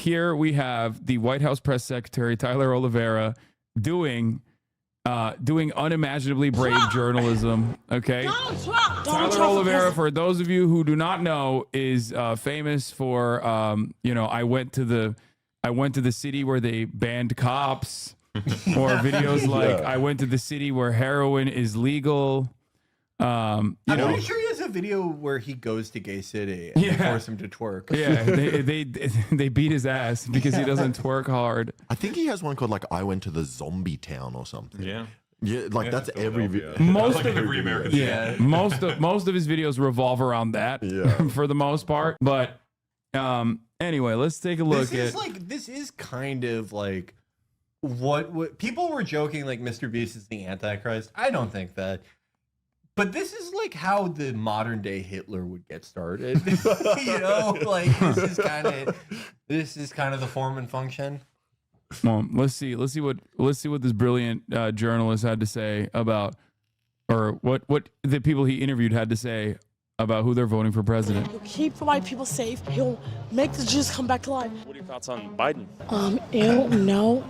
here we have the White House press secretary, Tyler Oliveira, doing unimaginably brave journalism. Okay. Tyler Oliveira, for those of you who do not know, is famous for, I went to the city where they banned cops, or videos like I went to the city where heroin is legal. I'm pretty sure he has a video where he goes to Gay City and they force him to twerk. Yeah, they beat his ass because he doesn't twerk hard. I think he has one called like I went to the zombie town or something. Yeah. Yeah, like that's every most like of every American. Yeah, most of his videos revolve around that for the most part. But anyway, let's take a look this is kind of like what people were joking like Mr. Beast is the Antichrist. I don't think that. But this is like how the modern day Hitler would get started. Like this is kind of the form and function. Well, let's see what this brilliant journalist had to say about, or what the people he interviewed had to say about who they're voting for president. He'll keep white people safe. He'll make the Jews come back to life. What are your thoughts on Biden? Ew, no.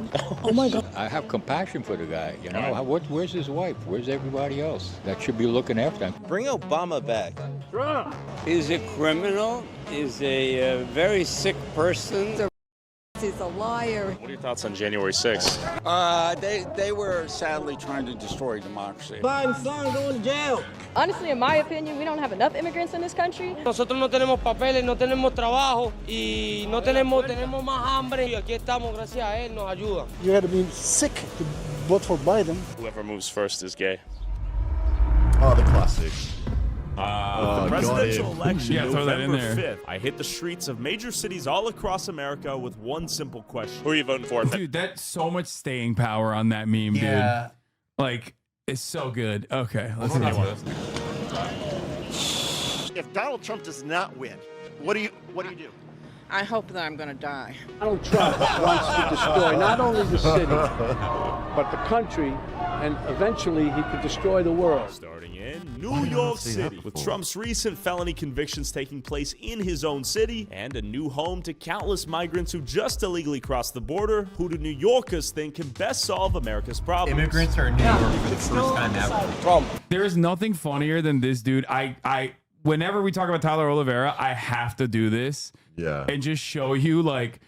Oh my God. I have compassion for the guy. You know, where's his wife? Where's everybody else that should be looking after him? Bring Obama back. Trump is a criminal, is a very sick person. He's a liar. What are your thoughts on January 6th? They were sadly trying to destroy democracy. Biden's son going to jail. Honestly, in my opinion, we don't have enough immigrants in this country. Nosotros no tenemos papeles, no tenemos trabajo y no tenemos más hambre. Y aquí estamos, gracias a él, nos ayuda. You had to be sick to vote for Biden. Whoever moves first is gay. Oh, the classic. The presidential election, throw that in November there. 5th, I hit the streets of major cities all across America with one simple question. Who are you voting for? Dude, that's so much staying power on that meme, dude. Like, it's so good. Okay, let's see this. If Donald Trump does not win, what do you do? I hope that I'm going to die. Donald Trump wants to destroy not only the city, but the country, and eventually he could destroy the world. Starting in New York City, with Trump's recent felony convictions taking place in his own city, and a new home to countless migrants who just illegally crossed the border, who do New Yorkers think can best solve America's problems? Immigrants are in New York for the first time ever. There is nothing funnier than this dude. Whenever we talk about Tyler Oliveira, I have to do this. Yeah. And just show you, like,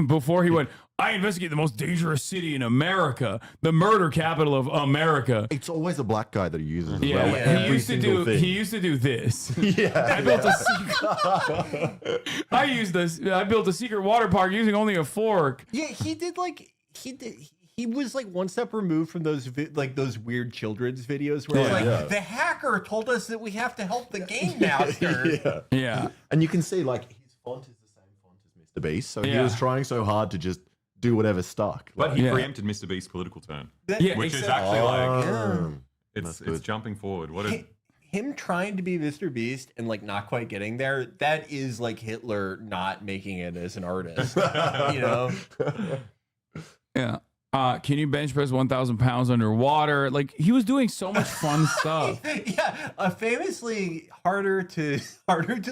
before he went, I investigate the most dangerous city in America, the murder capital of America. It's always a black guy that he uses. Yeah, as well. he used to do this. Yeah. I built a secret water park using only a fork. Yeah, he was like one step removed from those those weird children's videos where the hacker told us that we have to help the game master. Yeah. And you can see like his font is the same font as Mr. Beast, so he was trying so hard to just do whatever stuck. But he preempted Mr. Beast's political turn, which is actually it's jumping forward. What is him trying to be Mr. Beast and like not quite getting there? That is like Hitler not making it as an artist, you know? Yeah. Can you bench press 1,000 pounds underwater? Like, he was doing so much fun stuff. Yeah, famously harder to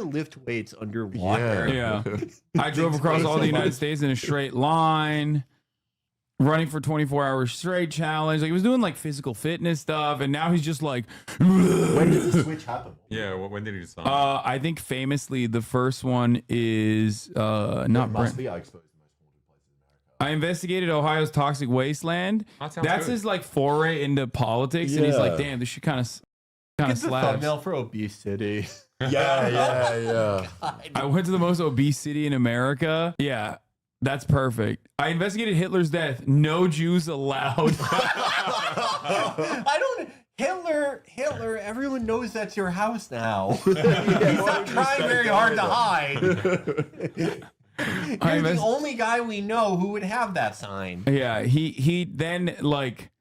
lift weights underwater. Yeah. I drove across all the United States in a straight line, running for 24 hours straight challenge. Like, he was doing like physical fitness stuff, and now he's just like. When did the switch happen? Yeah, when did he start? I think famously the first one is not Brent. I investigated Ohio's toxic wasteland. That's his like foray into politics, and he's like, "Damn, this shit kind of slaps." Thumbnail for obesity. Yeah. I went to the most obese city in America. Yeah, that's perfect. I investigated Hitler's death. No Jews allowed. Hitler. Everyone knows that's your house now. He's not trying very hard to hide. You're the only guy we know who would have that sign. Yeah, he then like,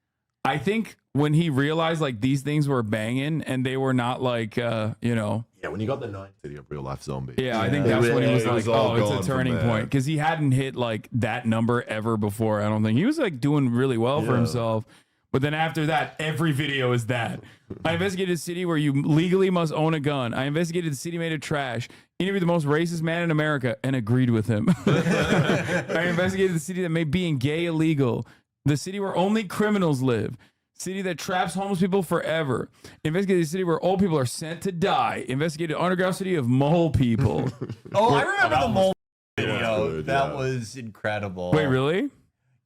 I think when he realized like these things were banging and they were not like Yeah, when you got the 9 City of Real Life Zombie. Yeah, I think that's when he was like, oh, it's a turning point, because he hadn't hit like that number ever before. I don't think he was like doing really well for himself. But then after that, every video is that. I investigated a city where you legally must own a gun. I investigated the city made of trash. interviewed the most racist man in America and agreed with him. I investigated the city that made being gay illegal, the city where only criminals live, city that traps homeless people forever, investigated the city where old people are sent to die, investigated underground city of mole people. Oh, I remember the mole video. That was incredible. Wait, really?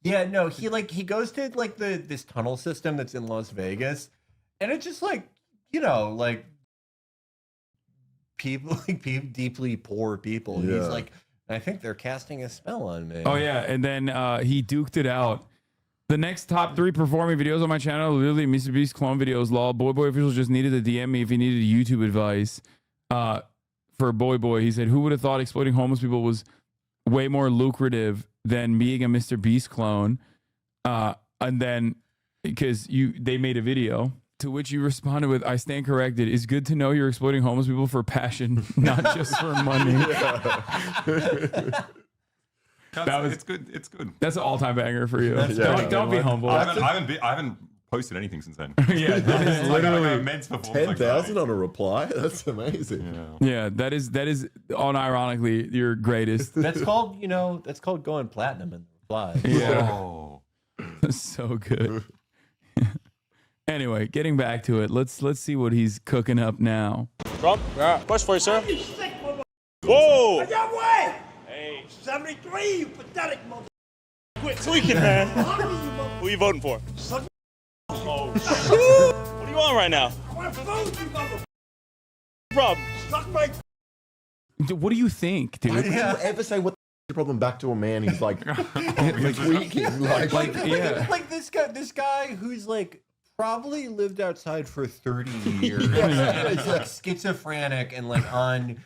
Yeah, no, he goes to like this tunnel system that's in Las Vegas, and it's just like, you know, like people, like deeply poor people. Yeah. He's like, I think they're casting a spell on me. Oh yeah, and then he duked it out. The next top 3 performing videos on my channel, literally Mr. Beast clone videos. Lol, Boy official just needed to DM me if he needed YouTube advice. For Boy, he said, "Who would have thought exploiting homeless people was way more lucrative than being a Mr. Beast clone?" And then because they made a video. To which you responded with, "I stand corrected. It's good to know you're exploiting homeless people for passion, not just for money." It's good. It's good. That's an all-time banger for you. Don't be humble. I haven't posted anything since then. Yeah, that is literally immense performance. 10,000 on a reply. That's amazing. Yeah, that is unironically your greatest. That's called going platinum in the reply. Yeah. Oh. So good. Anyway, getting back to it, let's see what he's cooking up now. Trump, question for you, sir. Whoa! Hey, 73, you pathetic mother. Quit tweaking, man. Who you voting for? Oh, what do you want right now? I want to vote you, mother. Problem. Suck my. What do you think, dude? Why did you ever say what the problem back to a man? He's like tweaking. Like this guy who's like probably lived outside for 30 years. He's like schizophrenic and like on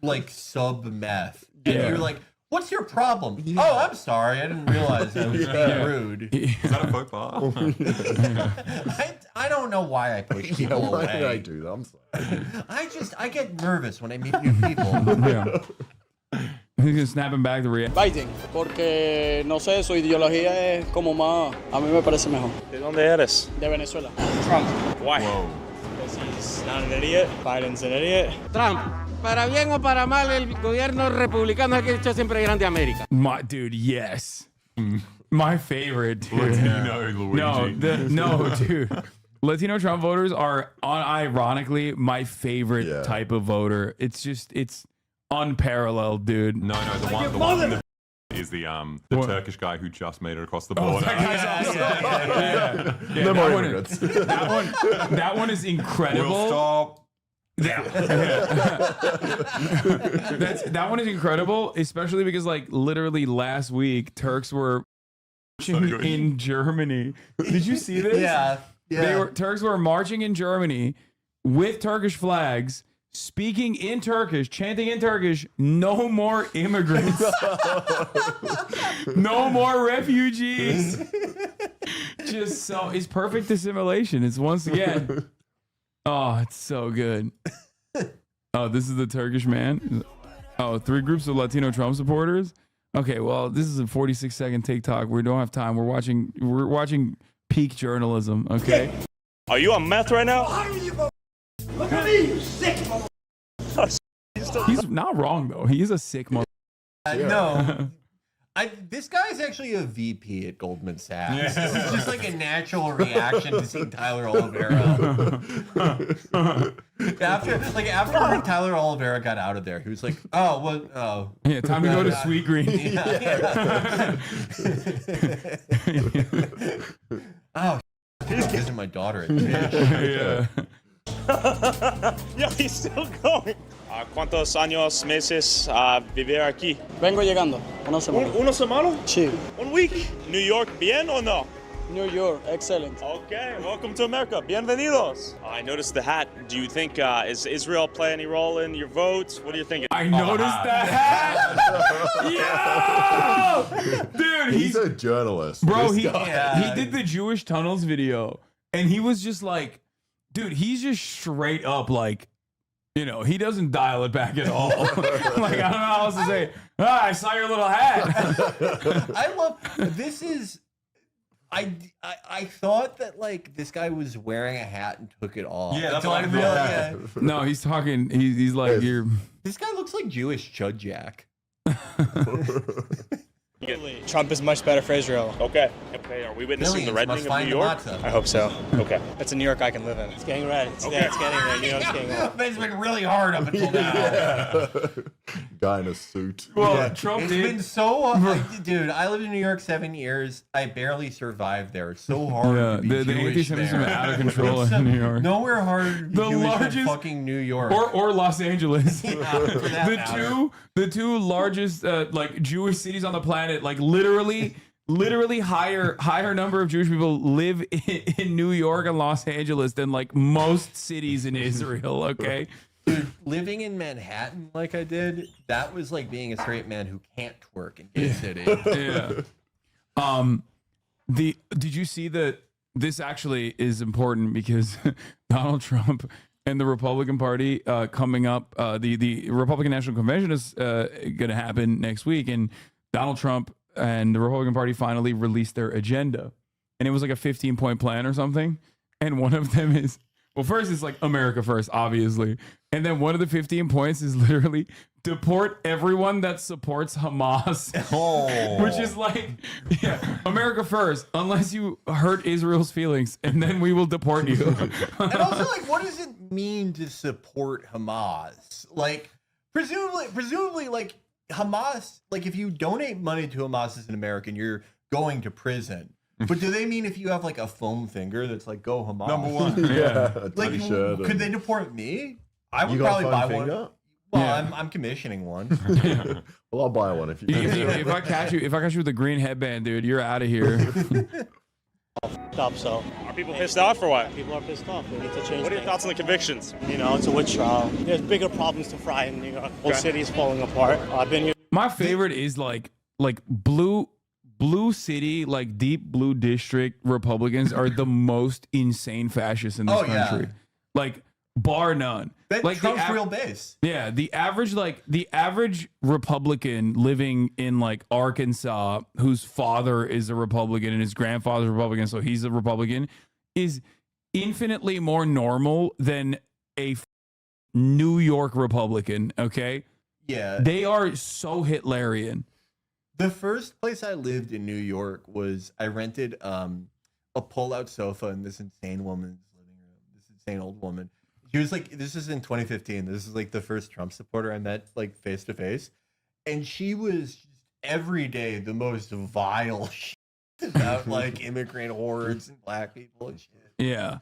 like sub meth. And you're like, what's your problem? Oh, I'm sorry. I didn't realize I was being rude. Is that a faux pas? I don't know why I push people why away. did I do that? I'm sorry. I get nervous when I meet new people. Yeah. He's gonna snap him back to reality. Biden, porque no sé, su ideología es como más, a mí me parece mejor. ¿De dónde eres? De Venezuela. Trump. Why? Whoa. Because he's not an idiot. Biden's an idiot. Trump. Para bien o para mal, el gobierno republicano es el que ha hecho siempre grande América. My dude, yes. My favorite, dude. Latino Luigi. No, dude. Latino Trump voters are unironically my favorite type of voter. It's unparalleled, dude. No, the one is the Turkish guy who just made it across the border. No more immigrants. That one is incredible. We'll stop. That one is incredible, especially because like literally last week Turks were marching in Germany. Did you see this? Yeah. Turks were marching in Germany with Turkish flags, speaking in Turkish, chanting in Turkish, "No more immigrants. No more refugees." Just so it's perfect assimilation. It's once again. Oh, it's so good. Oh, this is the Turkish man. Oh, 3 groups of Latino Trump supporters. Okay, well, this is a 46-second TikTok. We don't have time. We're watching peak journalism. Okay. Are you on meth right now? Look at me, you sick mother. He's not wrong though. He is a sick mother. No. This guy is actually a VP at Goldman Sachs. This is just like a natural reaction to seeing Tyler Oliveira. after Tyler Oliveira got out of there, he was like, "Oh, what? Oh, yeah, time to go to Sweet Green." Oh, he's kissing my daughter at church. Yo, he's still going. ¿Cuántos años, meses vivir aquí? Vengo llegando. Una semana. ¿Una semana? Sí. 1 week. New York, bien or no? New York, excellent. Okay, welcome to America. Bienvenidos. I noticed the hat. Do you think is Israel play any role in your votes? What are you thinking? I noticed the hat. Yo! Dude, he's a journalist. Bro, he did the Jewish tunnels video, and he was just like, dude, he's just straight up like, you know, he doesn't dial it back at all. Like, I don't know how else to say. I saw your little hat. I love this is I thought that like this guy was wearing a hat and took it off. Yeah, that's until what I realized. No, he's talking. He's like you're. This guy looks like Jewish Chud Jack. Trump is much better for Israel. Okay. Okay. Are we witnessing the reddening of New York? I hope so. Okay. It's a New York I can live in. It's getting red. It's getting red. New York's getting red. It's been really hard up until now. Guy in a suit. Well, Trump It's did. been so dude. I lived in New York 7 years. I barely survived there. It's so hard. Yeah, to be the Jewish anti-Semitism there. is out of control It's in New York. Nowhere harder to be The Jewish largest- than fucking New York. Or Los Angeles. For that matter. the two largest like Jewish cities on the planet, like literally higher number of Jewish people live in New York and Los Angeles than like most cities in Israel. Okay. Dude, living in Manhattan like I did, that was like being a straight man who can't twerk in gay city. Yeah. Did you see that? This actually is important because Donald Trump and the Republican Party coming up, the Republican National Convention is going to happen next week, and Donald Trump and the Republican Party finally released their agenda, and it was like a 15-point plan or something, and one of them is, well, first it's like America first, obviously, and then one of the 15 points is literally deport everyone that supports Hamas, which is like, yeah, America first, unless you hurt Israel's feelings, and then we will deport you. And also, like, what does it mean to support Hamas? Like, presumably, like, Hamas, like, if you donate money to Hamas as an American, you're going to prison. But do they mean if you have, like, a foam finger that's like, go Hamas? Number one. Yeah. Like, T-shirt could and- they deport me? I would You got a probably foam buy finger? one. Well, Yeah. I'm commissioning one. Well, I'll buy one if you. If I catch you with a green headband, dude, you're out of here. Up, so Are people pissed off or what? people are pissed off. We need to change. What are your thoughts on the convictions? You know, it's a witch trial. There's bigger problems to fry in New York. Whole city's falling apart. I've been here. My favorite is like blue city, like deep blue district Republicans are the most insane fascists in this country. Like bar none. Like Trump's real base. Yeah, the average Republican living in like Arkansas, whose father is a Republican and his grandfather's a Republican, so he's a Republican, is infinitely more normal than a New York Republican. Okay, Yeah. they are so Hitlerian. The first place I lived in New York was I rented a pull-out sofa in this insane woman's living room. This insane old woman. She was like, this is in 2015. This is like the first Trump supporter I met like face to face, and she was just every day the most vile shit about like immigrant hordes and black people and shit. Yeah,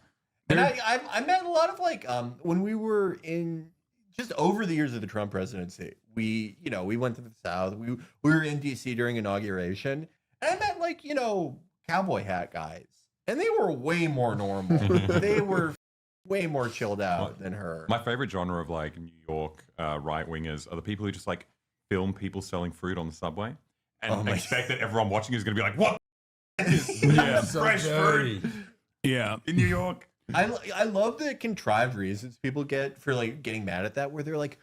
And I met a lot of like when we were in just over the years of the Trump presidency, we went to the South. We were in DC during inauguration, and I met like, cowboy hat guys, and they were way more normal. They were way more chilled out than her. My favorite genre of like New York right wingers are the people who just like film people selling fruit on the subway and expect that everyone watching is going to be like, "What? Yeah, Fresh fruit yeah. in New York." I love the contrived reasons people get for like getting mad at that, where they're like,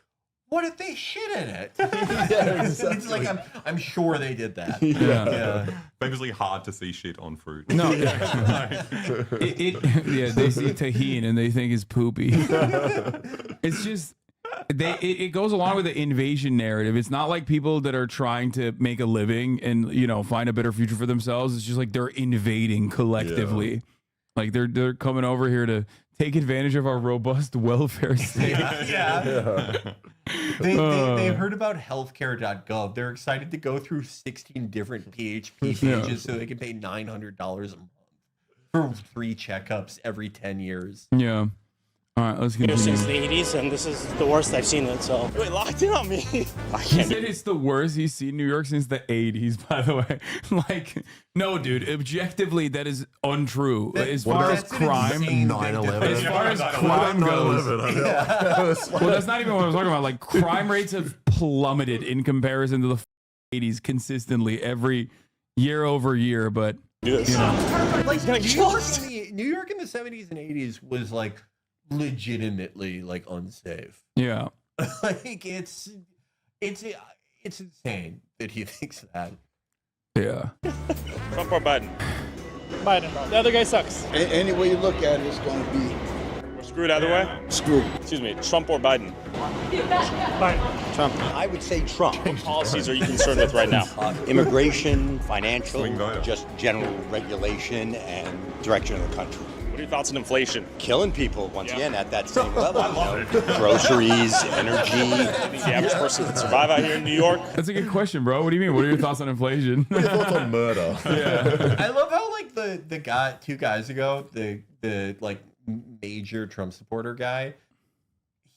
what if they shit in it? It's like I'm sure they did that. Yeah. Famously hard to see shit on fruit. No, yeah, they see tahini and they think it's poopy. It's just it goes along with the invasion narrative. It's not like people that are trying to make a living and find a better future for themselves. It's just like they're invading collectively. Yeah. Like they're coming over here to take advantage of our robust welfare state. Yeah. They heard about healthcare.gov. They're excited to go through 16 different PHP pages so they can pay $900 a month for 3 checkups every 10 years. Yeah. All right, let's continue. Since the 80s, and this is the worst I've seen it. So wait, locked in on me. He said it's the worst he's seen New York since the 80s, by the way. Like, no, dude, objectively, that is untrue. As far as crime, 9/11. as far as crime goes, well, that's not even what I was talking about. Like, crime rates have plummeted in comparison to the 80s consistently every year over year, but like New York in the 70s and 80s was like legitimately like unsafe. Yeah. Like it's insane that he thinks that. Yeah. Trump or Biden? Biden, bro. The other guy sucks. Any way you look at it, it's going to be We're screwed either way? screwed. Excuse me, Trump or Biden? Biden. Trump. I would say Trump. What policies are you concerned with right now? Immigration, financial, Swing voter. just general regulation and direction of the country. What are your thoughts on inflation? Killing people once again at that same level. Groceries, energy. The average person can survive out here in New York? That's a good question, bro. What do you mean? What are your thoughts on inflation? What are your thoughts on murder? Yeah. I love how like the guy 2 guys ago, the like major Trump supporter guy,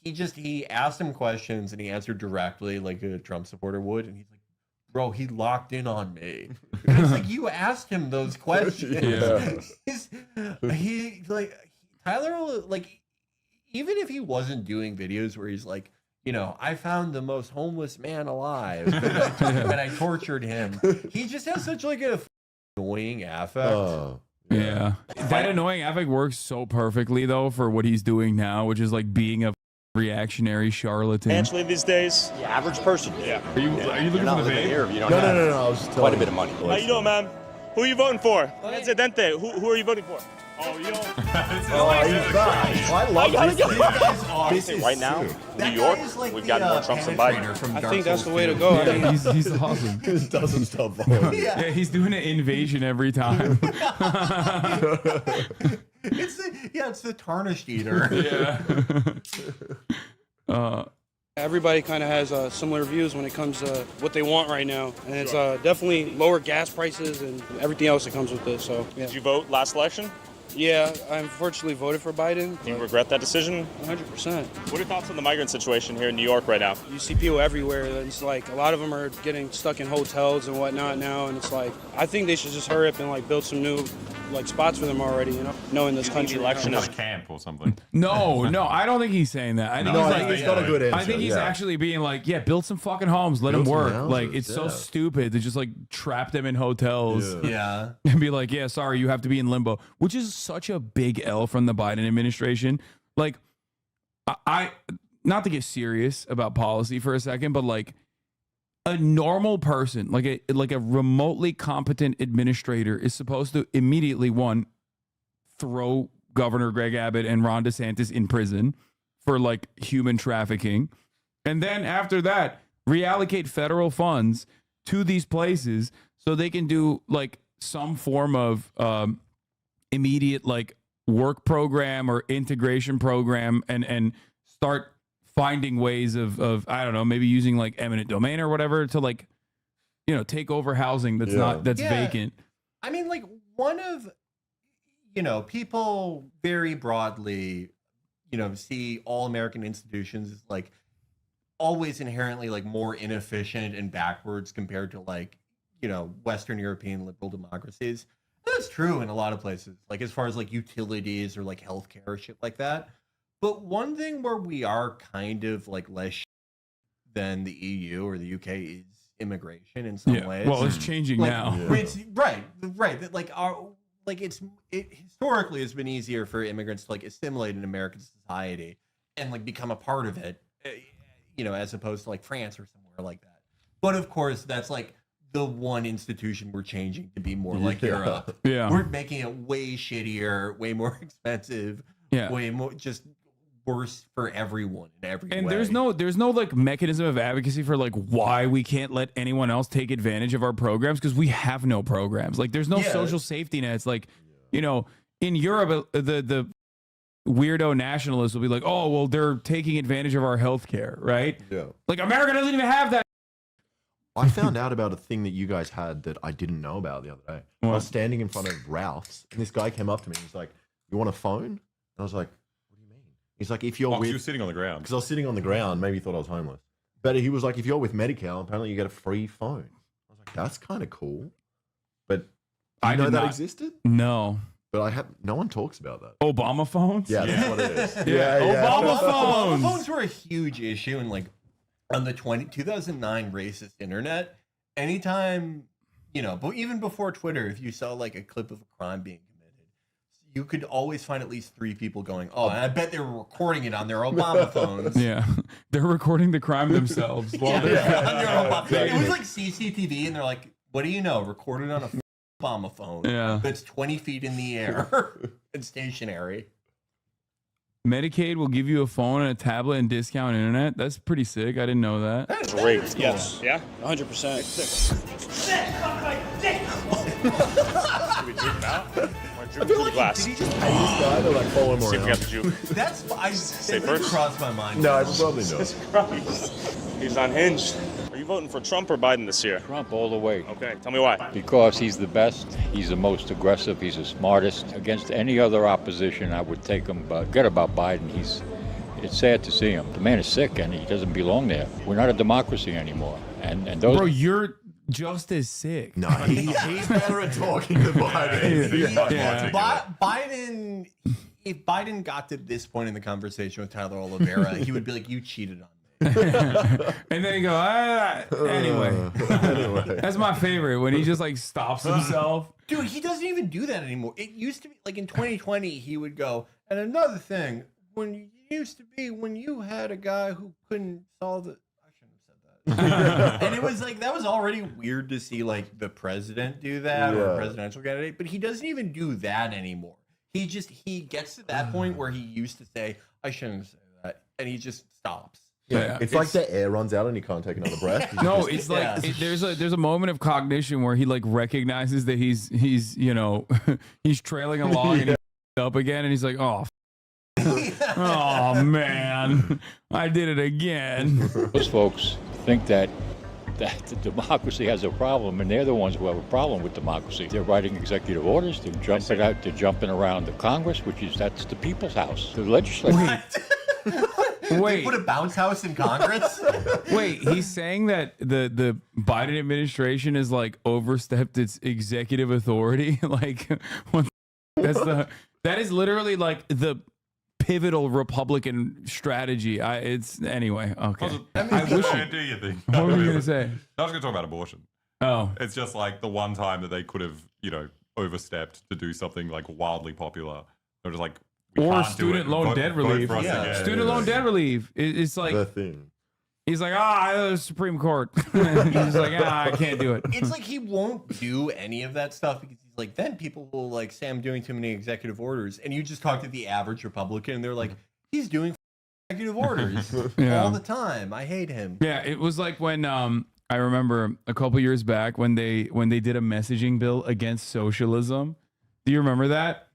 he asked him questions and he answered directly like a Trump supporter would, and he's like, bro, he locked in on me. And it's like, you asked him those questions. Yeah. Tyler, like, even if he wasn't doing videos where he's like, you know, I found the most homeless man alive and I tortured him. He just has such like a annoying affect. Yeah. That annoying affect works so perfectly though for what he's doing now, which is like being a reactionary charlatan. Financially these days? The average person. Yeah. Are you looking Not for the living vape? here if you don't No, have no, I was just quite a bit of money. How you doing, man? Who are you voting for? Presidente. Who are you voting for? Oh, you don't. I love this. This right now, New York, we've got more Trump than Biden. I think that's the way to go. Yeah, he's awesome. This doesn't stop voting. Yeah, he's doing an invasion every time. It's the tarnished eater. Yeah. Everybody kind of has similar views when it comes to what they want right now. And it's definitely lower gas prices and everything else that comes with this. So, yeah. Did you vote last election? Yeah, I unfortunately voted for Biden. Do you regret that decision? 100%. What are your thoughts on the migrant situation here in New York right now? You see people everywhere. And it's like a lot of them are getting stuck in hotels and whatnot now. And it's like, I think they should just hurry up and like build some new like spots for them already, you know, knowing this country. Election Another camp or something. No, I don't think he's saying that. I think No, he's I think it's not a good answer. I think he's actually being like, yeah, build some fucking homes, let Build them some work. houses, Like, it's so yeah. stupid to just like trap them in hotels Yeah. and be like, yeah, sorry, you have to be in limbo, which is such a big L from the Biden administration. Like, I not to get serious about policy for a second, but like a normal person, like a remotely competent administrator is supposed to immediately throw Governor Greg Abbott and Ron DeSantis in prison for like human trafficking. And then after that, reallocate federal funds to these places so they can do like some form of immediate like work program or integration program and start finding ways of I don't know, maybe using like eminent domain or whatever to like, you know, take over housing that's vacant. I mean, like one of, you know, people very broadly, you know, see all American institutions as like always inherently like more inefficient and backwards compared to like, you know, Western European liberal democracies. That's true in a lot of places, like as far as like utilities or like healthcare or shit like that. But one thing where we are kind of like less than the EU or the UK is immigration in some ways. Well, it's changing like, now. It's, right. That like it historically has been easier for immigrants to like assimilate in American society and like become a part of it, you know, as opposed to like France or somewhere like that. But of course, that's like the one institution we're changing to be more like Europe. Yeah. We're making it way shittier, way more expensive, way more just worse for everyone in every way. And there's no like mechanism of advocacy for like why we can't let anyone else take advantage of our programs because we have no programs. Like there's no social safety nets. Like, you know, in Europe, the weirdo nationalists will be like, oh, well, they're taking advantage of our healthcare, right? Yeah. Like America doesn't even have that. I found out about a thing that you guys had that I didn't know about the other day. I was standing in front of Ralph's, and this guy came up to me and he's like, "You want a phone?" And I was like, "What do you mean?" He's like, "If you're with..." You were sitting on the ground. Because I was sitting on the ground. Maybe he thought I was homeless. But he was like, "If you're with Medi-Cal, apparently you get a free phone." I was like, "That's kind of cool." But I know that existed? No. But no one talks about that. Obama phones? Yeah, that's what it is. Obama phones. Obama phones were a huge issue in like on the 2009 racist internet. Anytime, you know, but even before Twitter, if you saw like a clip of a crime being committed, you could always find at least 3 people going, "Oh, and I bet they were recording it on their Obama phones." Yeah, they're recording the crime themselves. It was like CCTV, and they're like, "What do you know? Recorded on a Obama phone. Yeah. That's 20 feet in the air and stationary. Medicaid will give you a phone and a tablet and discount internet. That's pretty sick. I didn't know that. That's Great. Yes. Yeah? 100%. Should we juke him out? I feel like, did he just pay this guy to like follow him See if we around? got the juke. That's I Say it first? crossed my mind. No, I probably not. Jesus Christ. He's unhinged. Are you voting for Trump or Biden this year? Trump all the way. Okay, tell me why. Because he's the best, he's the most aggressive, he's the smartest. Against any other opposition, I would take him, but forget about Biden. It's sad to see him. The man is sick and he doesn't belong there. We're not a democracy anymore. And those. Bro, you're just as sick. No, he's better at talking than Biden. Biden, if Biden got to this point in the conversation with Tyler Oliveira, he would be like, "You cheated on me." And then he go, anyway. That's my favorite when he just like stops himself. Dude, he doesn't even do that anymore. It used to be like in 2020, he would go, and another thing, when you used to be when you had a guy who couldn't solve it. I shouldn't have said that. And it was like, that was already weird to see like the president do that or a presidential candidate, but he doesn't even do that anymore. He gets to that point where he used to say, I shouldn't say that. And he just stops. Yeah, it's like the air runs out and he can't take another breath. No, it's like there's a moment of cognition where he like recognizes that he's you know he's trailing along and he's up again and he's like, oh man, I did it again. Those folks think that the democracy has a problem, and they're the ones who have a problem with democracy. They're writing executive orders. They're jumping around the Congress, that's the people's house, the legislature. Wait. They put a bounce house in Congress? Wait, he's saying that the Biden administration has like overstepped its executive authority. Like, that is literally like the pivotal Republican strategy. Anyway. Okay. I wish you do your thing. What were you gonna say? I was gonna talk about abortion. Oh, it's just like the one time that they could have, overstepped to do something like wildly popular. They're just like, or student loan debt relief. Student loan debt relief. It's like the thing. He's like, the Supreme Court. He's like, I can't do it. It's like he won't do any of that stuff because he's like, then people will like say I'm doing too many executive orders. And you just talk to the average Republican and they're like, he's doing executive orders all the time. I hate him. Yeah, it was like when I remember a couple years back when they did a messaging bill against socialism. Do you remember that?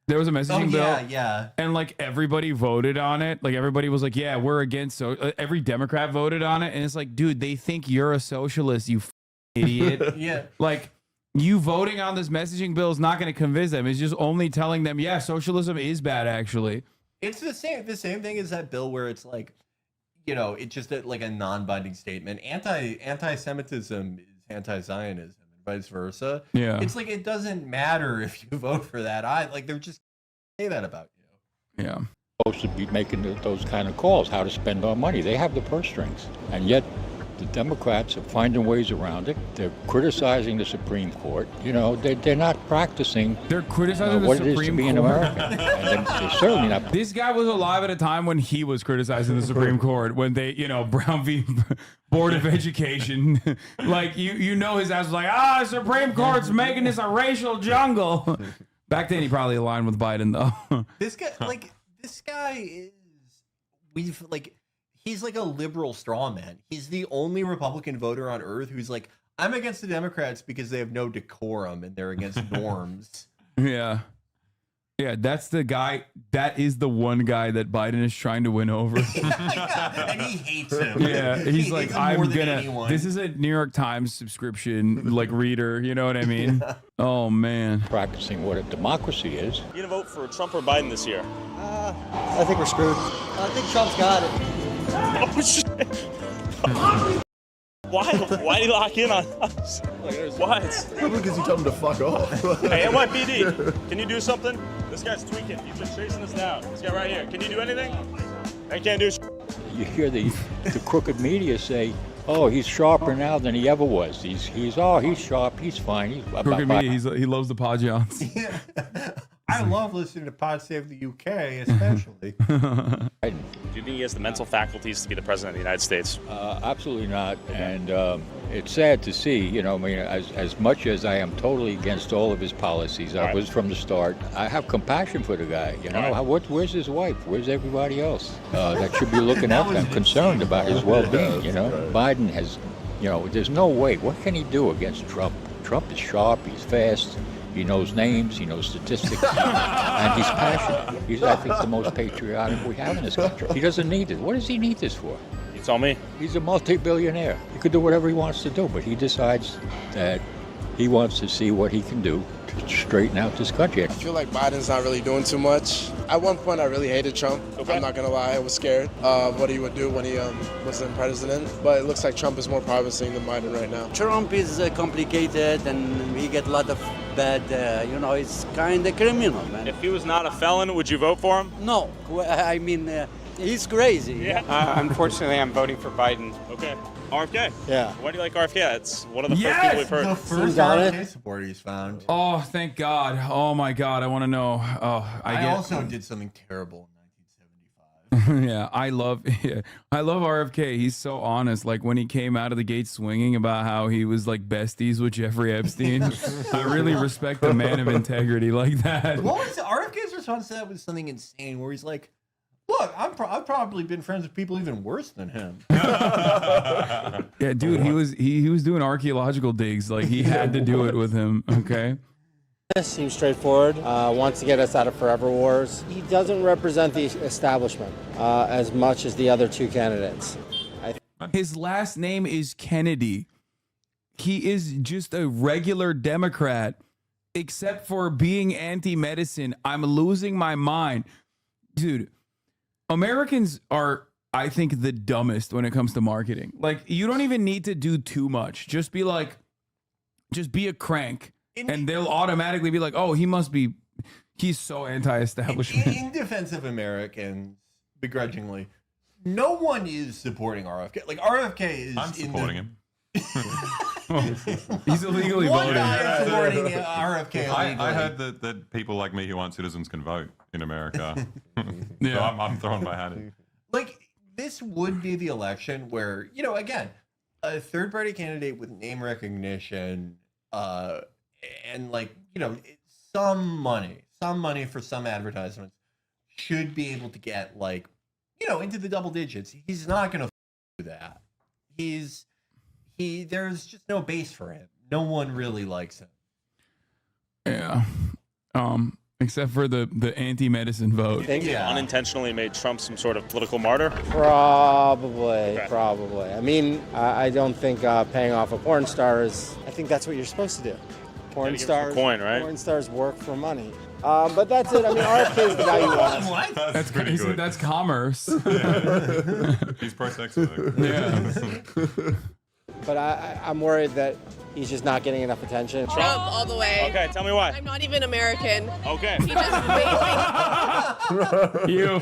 There was a messaging bill. Yeah. And like everybody voted on it. Like everybody was like, yeah, we're against. So every Democrat voted on it. And it's like, dude, they think you're a socialist, you idiot. Yeah. Like you voting on this messaging bill is not going to convince them. It's just only telling them, yeah, socialism is bad, actually. It's the same thing as that bill where it's like, it's just like a non-binding statement. Anti-Semitism is anti-Zionism. Vice versa. Yeah. It's like it doesn't matter if you vote for that. They're just say that about you. Yeah. Supposed to be making those kind of calls, how to spend our money. They have the purse strings. And yet the Democrats are finding ways around it. They're criticizing the Supreme Court. They're not practicing. They're criticizing what the it is to Supreme be an Court. American. And they're certainly not. This guy was alive at a time when he was criticizing the Supreme Court, when they, Brown v. Board of Education, like his ass was like, Supreme Court's making this a racial jungle. Back then, he probably aligned with Biden though. This guy is, he's like a liberal straw man. He's the only Republican voter on earth who's like, I'm against the Democrats because they have no decorum and they're against norms. Yeah. Yeah, that's the guy. That is the one guy that Biden is trying to win over. And he hates him. Yeah, he's like, I'm gonna. This is a New York Times subscription, like reader. You know what I mean? Yeah. Oh man, practicing what a democracy is. You gonna vote for Trump or Biden this year? I think we're screwed. I think Trump's got it. Oh shit! Why do you lock in on us? What? Because you told him to fuck off. Hey, NYPD, can you do something? This guy's tweaking. He's been chasing us down. This guy right here. Can you do anything? I can't do shit. You hear the crooked media say, oh, he's sharper now than he ever was. He's sharp. He's fine. Crooked media, he loves the Pod Johns. I love listening to Pod Save the UK, especially. Do you think he has the mental faculties to be the president of the United States? Absolutely not. And it's sad to see, you know, I mean, as much as I am totally against all of his policies, I was from the start, I have compassion for the guy, you know. Where's his wife? Where's everybody else that should be looking after him, concerned about his well-being, you know? Biden has, you know, there's no way. What can he do against Trump? Trump is sharp, he's fast, he knows names, he knows statistics, and he's passionate. He's, I think, the most patriotic we have in this country. He doesn't need it. What does he need this for? You tell me. He's a multi-billionaire. He could do whatever he wants to do, but he decides that he wants to see what he can do to straighten out this country. I feel like Biden's not really doing too much. At one point, I really hated Trump. Okay. I'm not going to lie. I was scared of what he would do when he wasn't president. But it looks like Trump is more promising than Biden right now. Trump is complicated, and he get a lot of bad, you know, it's kind of criminal, man. If he was not a felon, would you vote for him? No. I mean, he's crazy. Yeah. Unfortunately, I'm voting for Biden. Okay. RFK. Yeah. Why do you like RFK? It's one of the first people we've heard. The first RFK supporter he's found. Oh, thank God. Oh my God. I want to know. Oh, I also did something terrible in 1975. Yeah, I love RFK. He's so honest. Like when he came out of the gate swinging about how he was like besties with Jeffrey Epstein. I really respect a man of integrity like that. What was RFK's response to that? Was something insane where he's like, "Look, I've probably been friends with people even worse than him." Yeah, dude, he was doing archaeological digs. Like he had to do it with him. Okay. Seems straightforward. Wants to get us out of forever wars. He doesn't represent the establishment as much as the other two candidates. His last name is Kennedy. He is just a regular Democrat, except for being anti-medicine. I'm losing my mind, dude. Americans are, I think, the dumbest when it comes to marketing. Like, you don't even need to do too much. Just be like, just be a crank, and they'll automatically be like, oh, he's so anti-establishment. In defense of Americans, begrudgingly, no one is supporting RFK. Like, RFK is I'm supporting him. He's illegally One voting. guy is supporting RFK illegally. I heard that people like me who aren't citizens can vote in America. Yeah. So I'm throwing my hat in. Like, this would be the election where, you know, again, a third-party candidate with name recognition and, like, you know, some money for some advertisements should be able to get, like, you know, into the double digits. He's not going to do that. There's just no base for him. No one really likes him. Yeah. Except for the anti-medicine vote. You think he unintentionally made Trump some sort of political martyr? Probably. I mean, I don't think paying off a porn star is. I think that's what you're supposed to do. Porn stars, coin, right? Porn stars work for money. But that's it. I mean, RFK is the guy you want. What? That's pretty good. That's commerce. He's pro-sex though. Yeah. But I'm worried that he's just not getting enough attention. Trump all the way. Okay, tell me why. I'm not even American. Okay. He just made You.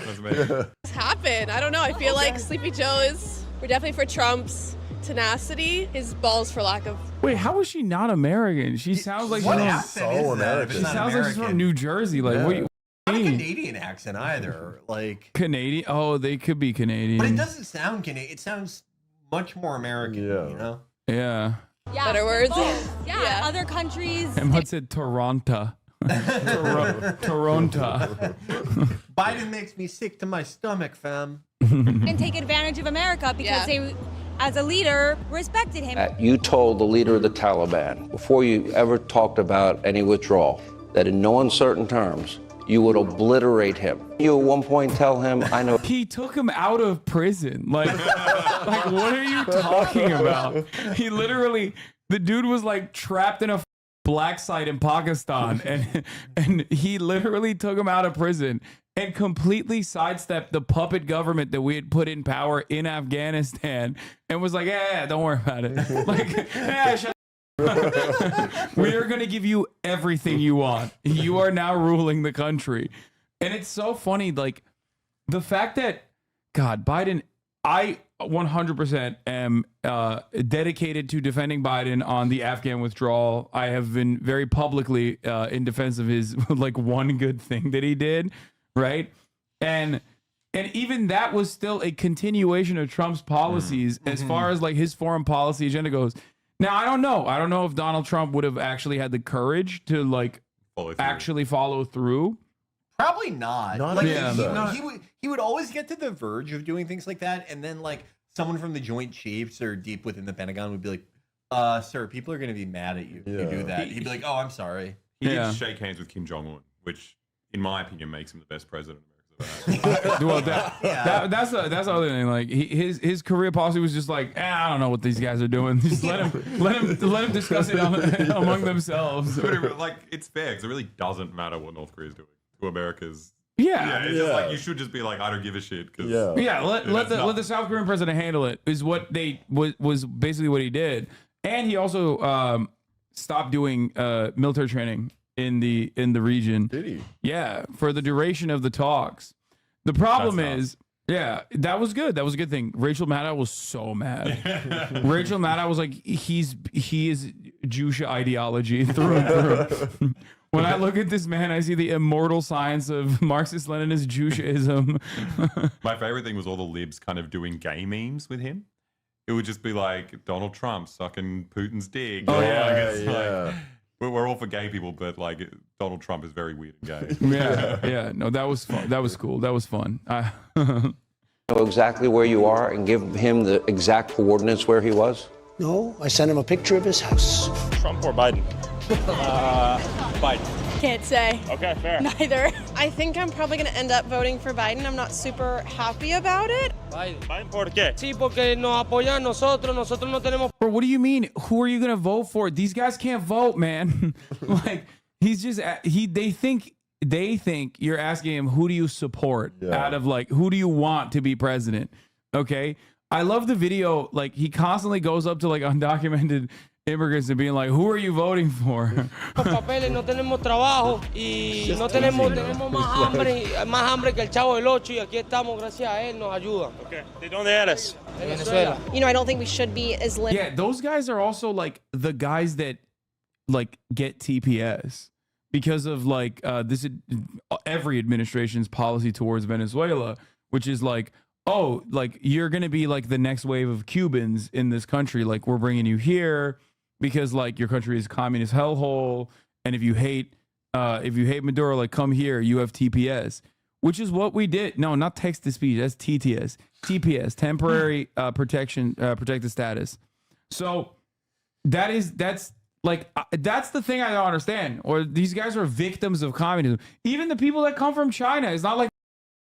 this happen. I don't know. I feel like Sleepy Joe we're definitely for Trump's tenacity, his balls for lack of. Wait, how is she not American? She sounds like What she's accent is that if She it's not sounds like she's from American? New Jersey. Like, what do you Not a mean? Canadian accent either. Like, Canadian? Oh, they could be Canadian. but it doesn't sound Canadian. It sounds much more American, you know? Yeah. Yeah. Better words? Yeah, other countries. And what said Toronto? Toronto. Biden makes me sick to my stomach, fam. And take advantage of America because they, as a leader, respected him. You told the leader of the Taliban, before you ever talked about any withdrawal, that in no uncertain terms, you would obliterate him. You at one point tell him, I know. He took him out of prison. Like what are you talking about? He literally, the dude was like trapped in a black site in Pakistan, and he literally took him out of prison and completely sidestepped the puppet government that we had put in power in Afghanistan, and was like, yeah, don't worry about it. Like, yeah, we are going to give you everything you want. You are now ruling the country. And it's so funny, like, the fact that, God, Biden, I 100% am dedicated to defending Biden on the Afghan withdrawal. I have been very publicly in defense of his, like, one good thing that he did, right? And And even that was still a continuation of Trump's policies as far as like his foreign policy agenda goes. Now, I don't know. I don't know if Donald Trump would have actually had the courage to like actually follow through. Probably not. Not Like, even he would always get to the verge of doing things like that, and then like someone from the Joint Chiefs or deep within the Pentagon would be like, "Sir, people are going to be mad at you if you do that." He'd be like, "Oh, I'm sorry." He did shake hands with Kim Jong-un, which, in my opinion, makes him the best president America's ever had. Well, that's the other thing. Like his career policy was just like, I don't know what these guys are doing. Just let him discuss it among themselves. But like, it's fair because it really doesn't matter what North Korea's doing to America's. Yeah, it's just like you should just be like, I don't give a shit. Let the South Korean president handle it. Is what they was basically what he did, and he also stopped doing military training in the region. Did he? Yeah, for the duration of the talks. The problem is, that was good. That was a good thing. Rachel Maddow was so mad. Rachel Maddow was like, he is Jewish ideology through and through. When I look at this man, I see the immortal science of Marxist-Leninist Judaism. My favorite thing was all the libs kind of doing gay memes with him. It would just be like Donald Trump sucking Putin's dick. Oh, Like, we're all for gay people, but like Donald Trump is very weird and gay. No, that was fun. That was cool. That was fun. Know exactly where you are and give him the exact coordinates where he was? No, I sent him a picture of his house. Trump or Biden? Biden. Can't say. Okay, fair. Neither. I think I'm probably going to end up voting for Biden. I'm not super happy about it. Biden, ¿por qué? Sí, porque nos apoyan nosotros no tenemos. Bro, what do you mean? Who are you gonna vote for? These guys can't vote, man. Like he's just they think you're asking him who do you support out of like who do you want to be president? Okay, I love the video. Like he constantly goes up to like undocumented immigrants and being like, who are you voting for? Papeles, no tenemos trabajo y no tenemos más hambre que el Chavo del Ocho y aquí estamos gracias a él nos ayuda. Okay. ¿De dónde eres? Venezuela. You know, I don't think we should be as limited. Yeah, those guys are also like the guys that like get TPS because of like every administration's policy towards Venezuela, which is like, oh, like you're gonna be like the next wave of Cubans in this country. Like we're bringing you here because like your country is a communist hellhole, and if you hate Maduro, like come here, you have TPS, which is what we did. No, not text to speech. That's TPS, temporary protected status. So that's the thing I don't understand. Or these guys are victims of communism. Even the people that come from China, it's not like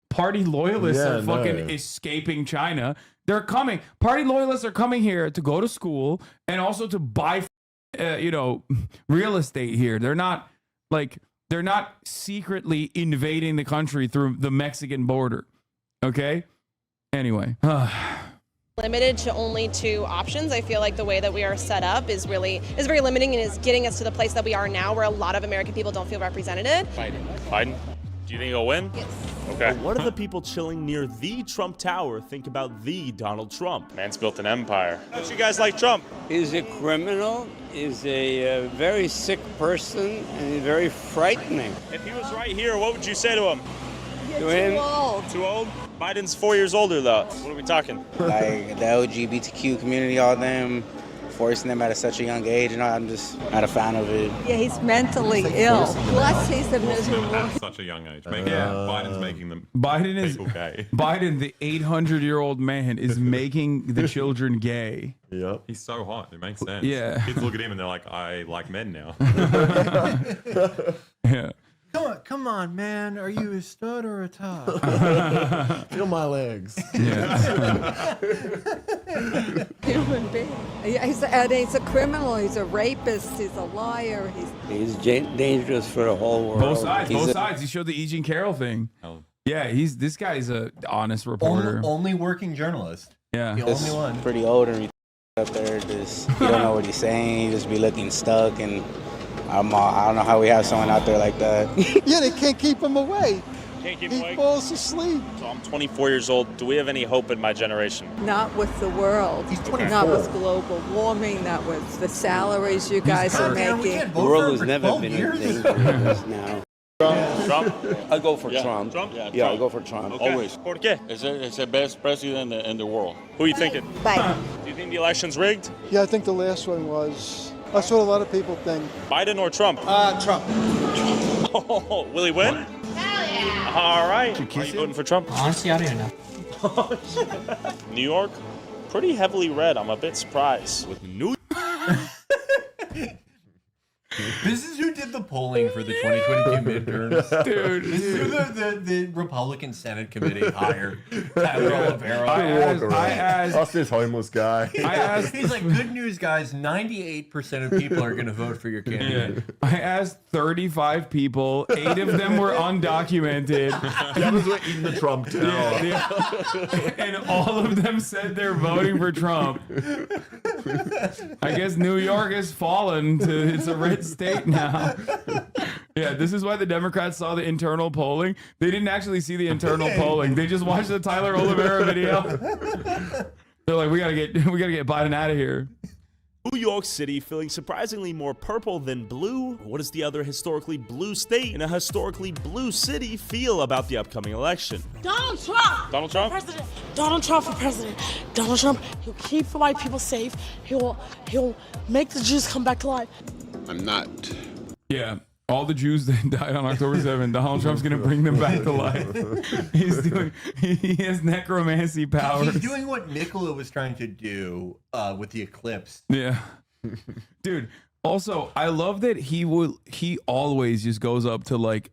party loyalists are fucking escaping China. They're coming. Party loyalists are coming here to go to school and also to buy, real estate here. They're not secretly invading the country through the Mexican border. Okay. Anyway. Limited to only two options. I feel like the way that we are set up is very limiting and is getting us to the place that we are now where a lot of American people don't feel represented. Biden. Do you think he'll win? Yes. Okay. What do the people chilling near the Trump Tower think about the Donald Trump? Man's built an empire. Don't you guys like Trump? He's a criminal. He's a very sick person and he's very frightening. If he was right here, what would you say to him? You're too old. Too old? Biden's 4 years older, though. What are we talking? Like the LGBTQ community, all them, forcing them at such a young age, and I'm just not a fan of it. Yeah, he's mentally ill. Plus, he's a miserable. At such a young age. Biden's making them people gay. Biden, the 800-year-old man, is making the children gay. Yep. He's so hot. It makes sense. Yeah. Kids look at him and they're like, I like men now. Yeah. Come on, man. Are you a stud or a top? Feel my legs. Yeah. Human being. He's a criminal. He's a rapist. He's a liar. He's dangerous for the whole world. Both sides. He showed the E. Jean Carroll thing. Yeah, this guy's a honest reporter. Only working journalist. Yeah. The only one. Pretty old and up there. Just you don't know what he's saying. He just be looking stuck, and I don't know how we have someone out there like that. Yeah, they can't keep him away. Can't keep He awake? falls asleep. So I'm 24 years old. Do we have any hope in my generation? Not with the world. He's 24. Not with global warming. Not with the salaries you guys are making. The world has never been as dangerous as now. Trump? I go for Trump. Trump? Yeah, I go for Trump. Okay. Always. ¿Por qué? It's the best president in the world. Who are you thinking? Biden. Do you think the election's rigged? Yeah, I think the last one was. That's what a lot of people think. Biden or Trump? Trump. Oh, will he win? Hell yeah! All right. Are you voting for Trump? Honestly, I don't even know. New York, pretty heavily red. I'm a bit surprised. With New This is who did the polling for the 2022 midterms. Dude. This is who the Republican Senate Committee hired. Tyler Oliveira. I asked this homeless guy. He's like, good news, guys. 98% of people are going to vote for your candidate. I asked 35 people. 8 of them were undocumented. The others were in the Trump tower. And all of them said they're voting for Trump. I guess New York has fallen to it's a red state now. Yeah, this is why the Democrats saw the internal polling. They didn't actually see the internal polling. They just watched the Tyler Oliveira video. They're like, we gotta get Biden out of here. New York City feeling surprisingly more purple than blue. What does the other historically blue state in a historically blue city feel about the upcoming election? Donald Trump. Donald Trump? President. Donald Trump for president. Donald Trump. He'll keep the white people safe. He'll make the Jews come back to life. I'm not. Yeah. All the Jews that died on October 7th, Donald Trump's going to bring them back to life. He has necromancy powers. He's doing what Nikola was trying to do with the eclipse. Yeah. Dude, also, I love that he always just goes up to like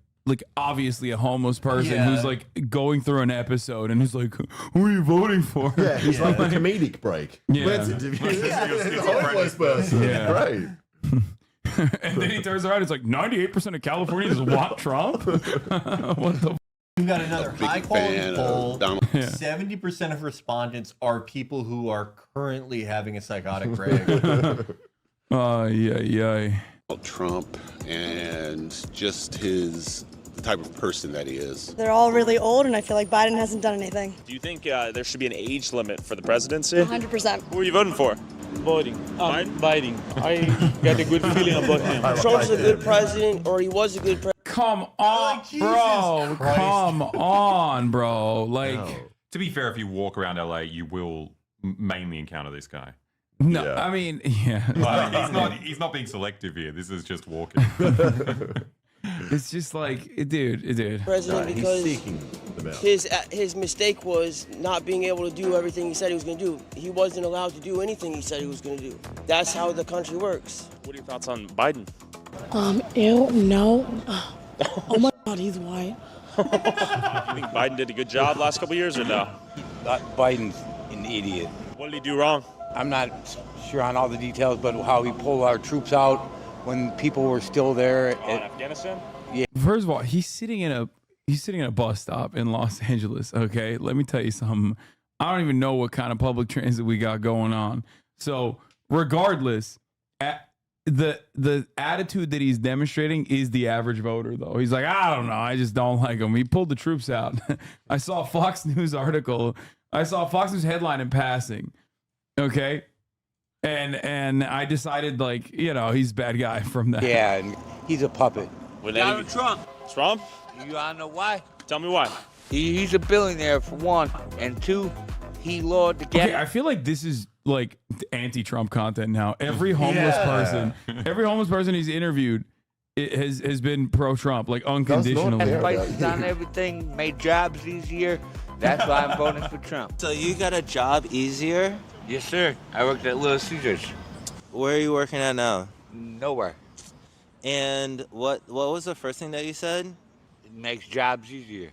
obviously a homeless person who's like going through an episode and who's like, who are you voting for? Yeah, he's like the comedic break. Yeah. Let's interview the homeless person. Yeah. Great. And then he turns around, it's like 98% of Californians want Trump. What the We've got another high quality poll. Donald. 70% of respondents are people who are currently having a psychotic break. Yeah. Trump and just the type of person that he is. They're all really old, and I feel like Biden hasn't done anything. Do you think there should be an age limit for the presidency? 100%. Who are you voting for? Voting. Biden. I got a good feeling about him. Trump's a good president, or he was a good president. Come on, bro. Come on, bro. Like, to be fair, if you walk around LA, you will mainly encounter this guy. No, I mean, yeah. Like, he's not being selective here. This is just walking. It's just like, dude. President, because his mistake was not being able to do everything he said he was going to do. He wasn't allowed to do anything he said he was going to do. That's how the country works. What are your thoughts on Biden? Ew, no. Oh my God, he's white. You think Biden did a good job last couple years or no? Biden's an idiot. What did he do wrong? I'm not sure on all the details, but how he pulled our troops out when people were still there. In Afghanistan? Yeah. First of all, he's sitting in a bus stop in Los Angeles. Okay, let me tell you something. I don't even know what kind of public transit we got going on. So regardless, the attitude that he's demonstrating is the average voter, though. He's like, I don't know, I just don't like him. He pulled the troops out. I saw a Fox News article. I saw a Fox News headline in passing. Okay. And I decided, like, he's a bad guy from that. Yeah, and he's a puppet. Donald Trump. Trump? You wanna know why? Tell me why. He's a billionaire for one, and two, he lured to get. Okay, I feel like this is like anti-Trump content now. Every homeless person he's interviewed has been pro-Trump, like unconditionally. Biden's done everything, made jobs easier. That's why I'm voting for Trump. So you got a job easier? Yes, sir. I worked at Little Caesars. Where are you working at now? Nowhere. And what was the first thing that you said? It makes jobs easier.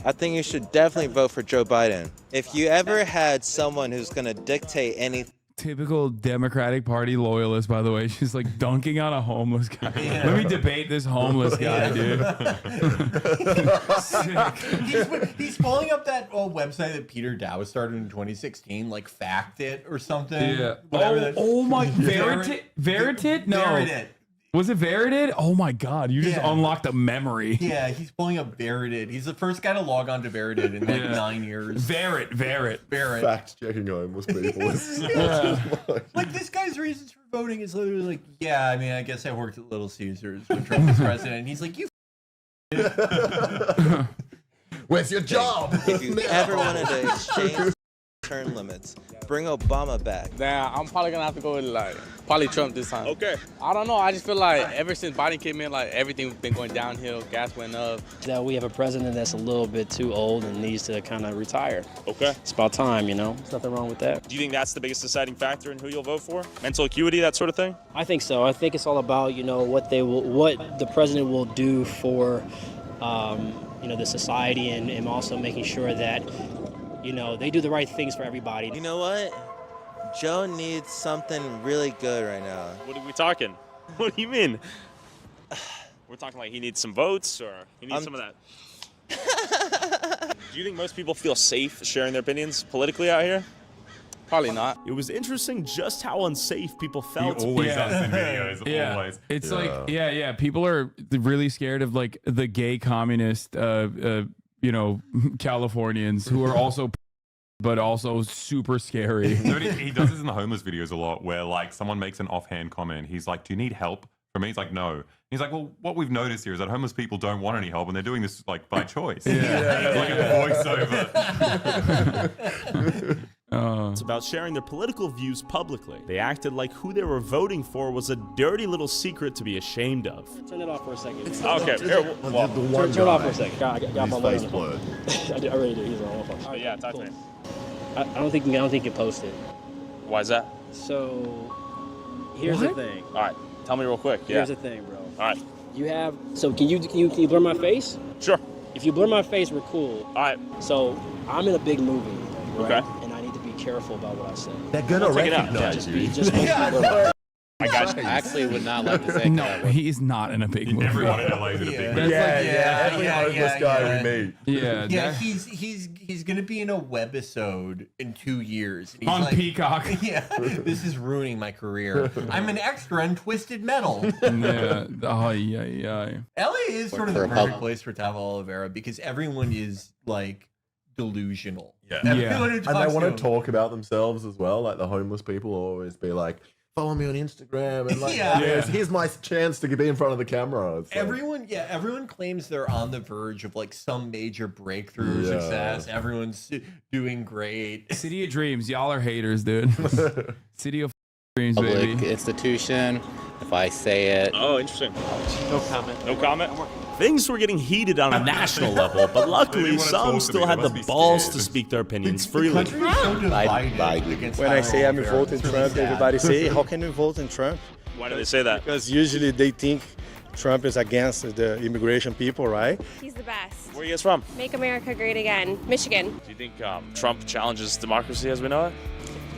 I think you should definitely vote for Joe Biden. If you ever had someone who's going to dictate anything. Typical Democratic Party loyalist, by the way. She's like dunking on a homeless guy. Yeah. Let me debate this homeless guy, dude. He's pulling up that old website that Peter Dow started in 2016, like Fact It or something. Yeah. Whatever Oh my, Veritit? No. Veritit. Was it Veridid? Oh my God, you just unlocked a memory. Yeah, he's pulling up Veridid. He's the first guy to log on to Veridid in like 9 years. Verit. Fact checking homeless people. Like this guy's reasons for voting is literally like, yeah, I mean, I guess I worked at Little Caesars when Trump was president. And he's like, you. Where's your job? If you ever wanted to exchange term limits, bring Obama back. Nah, I'm probably gonna have to go with like probably Trump this time. Okay. I don't know. I just feel like ever since Biden came in, like everything's been going downhill. Gas went up. That we have a president that's a little bit too old and needs to kind of retire. Okay. It's about time, you know. There's nothing wrong with that. Do you think that's the biggest deciding factor in who you'll vote for? Mental acuity, that sort of thing? I think so. I think it's all about, you know, what the president will do for, you know, the society and also making sure that, you know, they do the right things for everybody. You know what? Joe needs something really good right now. What are we talking? What do you mean? We're talking like he needs some votes or he needs some of that? Do you think most people feel safe sharing their opinions politically out here? Probably not. It was interesting just how unsafe people felt. He always does in videos. Always. It's like, people are really scared of like the gay communist, you know, Californians who are also, but also super scary. He does this in the homeless videos a lot where like someone makes an offhand comment. He's like, do you need help from me? He's like, no. He's like, well, what we've noticed here is that homeless people don't want any help and they're doing this like by choice. Like a voiceover. It's about sharing their political views publicly. They acted like who they were voting for was a dirty little secret to be ashamed of. Turn it off for a second. Okay, here, turn it off for a second. I got my face blurred. I really do. He's on my phone. Oh yeah, talk to me. I don't think you can post it. Why is that? So here's the thing. All right, tell me real quick. Yeah. Here's the thing, bro. All right. You have. So can you blur my face? Sure. If you blur my face, we're cool. All right. So I'm in a big movie. Right? Okay. And I need to be careful about what I say. They're gonna recognize you. I got you. I actually would not like to say No, he's not in a big movie. Everyone in LA is in a big movie. Every homeless guy we meet. Yeah, he's gonna be in a webisode in 2 years. And he's On like, Peacock. Yeah, this is ruining my career. I'm an extra in Twisted Metal. Yeah. Oh yeah. LA is sort of the perfect place for Tavo Oliveira because everyone is like delusional. Everyone who And talks they to want him. to talk about themselves as well. Like the homeless people will always be like, follow me on Instagram and like, here's my chance to be in front of the camera. It's like, everyone claims they're on the verge of like some major breakthrough success. Everyone's doing great. City of Dreams, y'all are haters, dude. City of Dreams, baby. Public institution. If I say it. Oh, interesting. No comment. No comment? Things were getting heated on a national level, but luckily some still had the balls to speak their opinions freely. When I say I'm voting Trump, everybody say, how can you vote in Trump? Why do they say that? Because usually they think Trump is against the immigration people, right? He's the best. Where are you guys from? Make America great again. Michigan. Do you think Trump challenges democracy as we know it?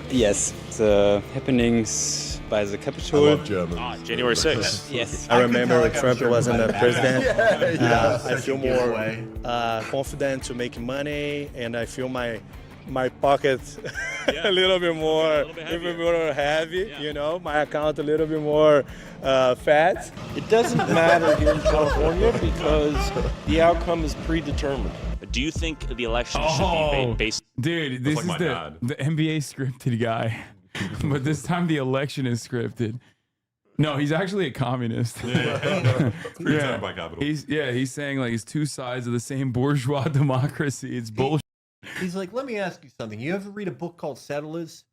Yes, the happenings by the I Capitol. love Germans. January 6th. Yes. I remember when Trump wasn't the president. I Such feel a more giveaway. confident to make money, and I feel my pocket a little bit more heavy. You know, my account a little bit more fat. It doesn't matter here in California because the outcome is predetermined. Do you think the election should be based? Dude, this is the NBA scripted guy, but this time the election is scripted. No, he's actually a communist. It's predetermined by capital. He's saying like it's two sides of the same bourgeois democracy. It's bullshit. He's like, let me ask you something. You ever read a book called Settlers?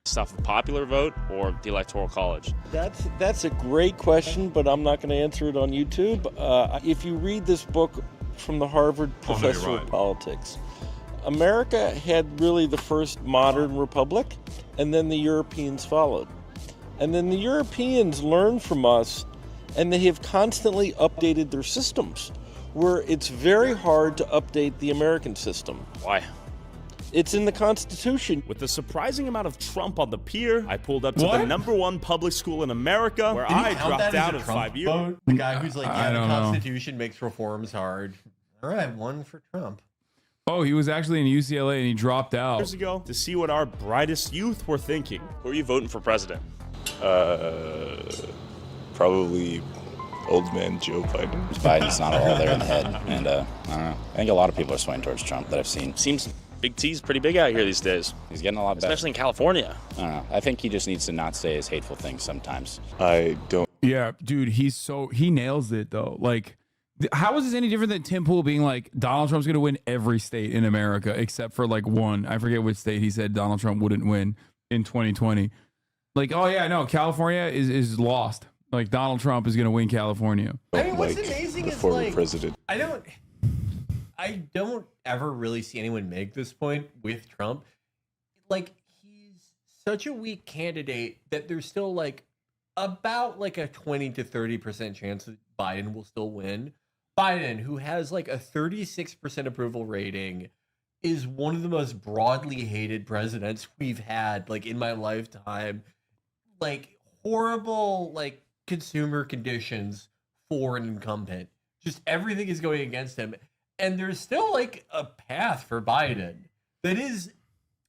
Stuff, the popular vote or the Electoral College? That's a great question, but I'm not going to answer it on YouTube. If you read this book from the Harvard professor of politics, America had really the first modern republic, and then the Europeans followed. And then the Europeans learned from us, and they have constantly updated their systems, where it's very hard to update the American system. Why? It's in the Constitution. With a surprising amount of Trump on the pier, I pulled up to the #1 public school in America, where I dropped out of 5 years. Vote? The guy who's like, yeah, the Constitution makes reforms hard. All right, one for Trump. Oh, he was actually in UCLA and he dropped out. Years ago, to see what our brightest youth were thinking. Who are you voting for president? Probably old man Joe Biden. Biden's not all there in the head, and I don't know. I think a lot of people are swaying towards Trump that I've seen. Seems Big T's pretty big out here these days. He's getting a lot better. Especially in California. I don't know. I think he just needs to not say his hateful things sometimes. I don't. Yeah, dude, he nails it though. Like, how is this any different than Tim Pool being like, Donald Trump's going to win every state in America except for like one? I forget which state he said Donald Trump wouldn't win in 2020. Like, oh yeah, no, California is lost. Like, Donald Trump is going to win California. I mean, what's amazing is former like, president. I don't ever really see anyone make this point with Trump. Like, he's such a weak candidate that there's still like about like a 20 to 30% chance that Biden will still win. Biden, who has like a 36% approval rating, is one of the most broadly hated presidents we've had like in my lifetime. Like, horrible like consumer conditions for an incumbent. Just everything is going against him. And there's still like a path for Biden that is,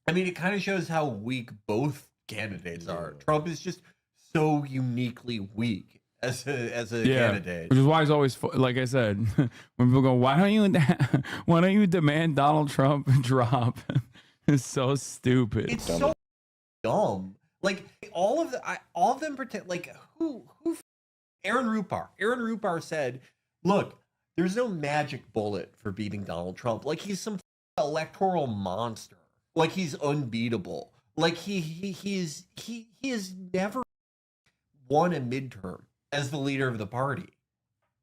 I mean, it kind of shows how weak both candidates are. Trump is just so uniquely weak as a candidate. Which is why it's always, like I said, when people go, why don't you demand Donald Trump drop? It's so stupid. It's so dumb. Like, all of them pretend, like, who Aaron Rupar said, look, there's no magic bullet for beating Donald Trump. Like, he's some electoral monster. Like, he's unbeatable. Like, he has never won a midterm as the leader of the party.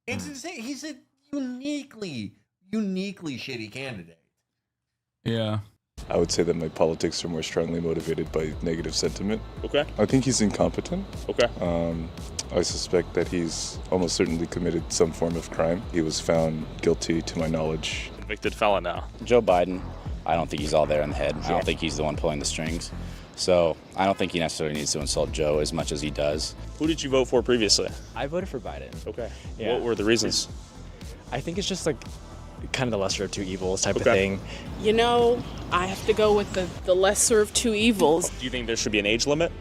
It's insane. He's a uniquely shitty candidate. Yeah. I would say that my politics are more strongly motivated by negative sentiment. Okay. I think he's incompetent. Okay. I suspect that he's almost certainly committed some form of crime. He was found guilty, to my knowledge. Convicted felon now. Joe Biden, I don't think he's all there in the head. I don't think he's the one pulling the strings. So I don't think he necessarily needs to insult Joe as much as he does. Who did you vote for previously? I voted for Biden. Okay. Yeah. What were the reasons? I think it's just like kind of the lesser of two evils type of thing. You know, I have to go with the lesser of two evils. Do you think there should be an age limit?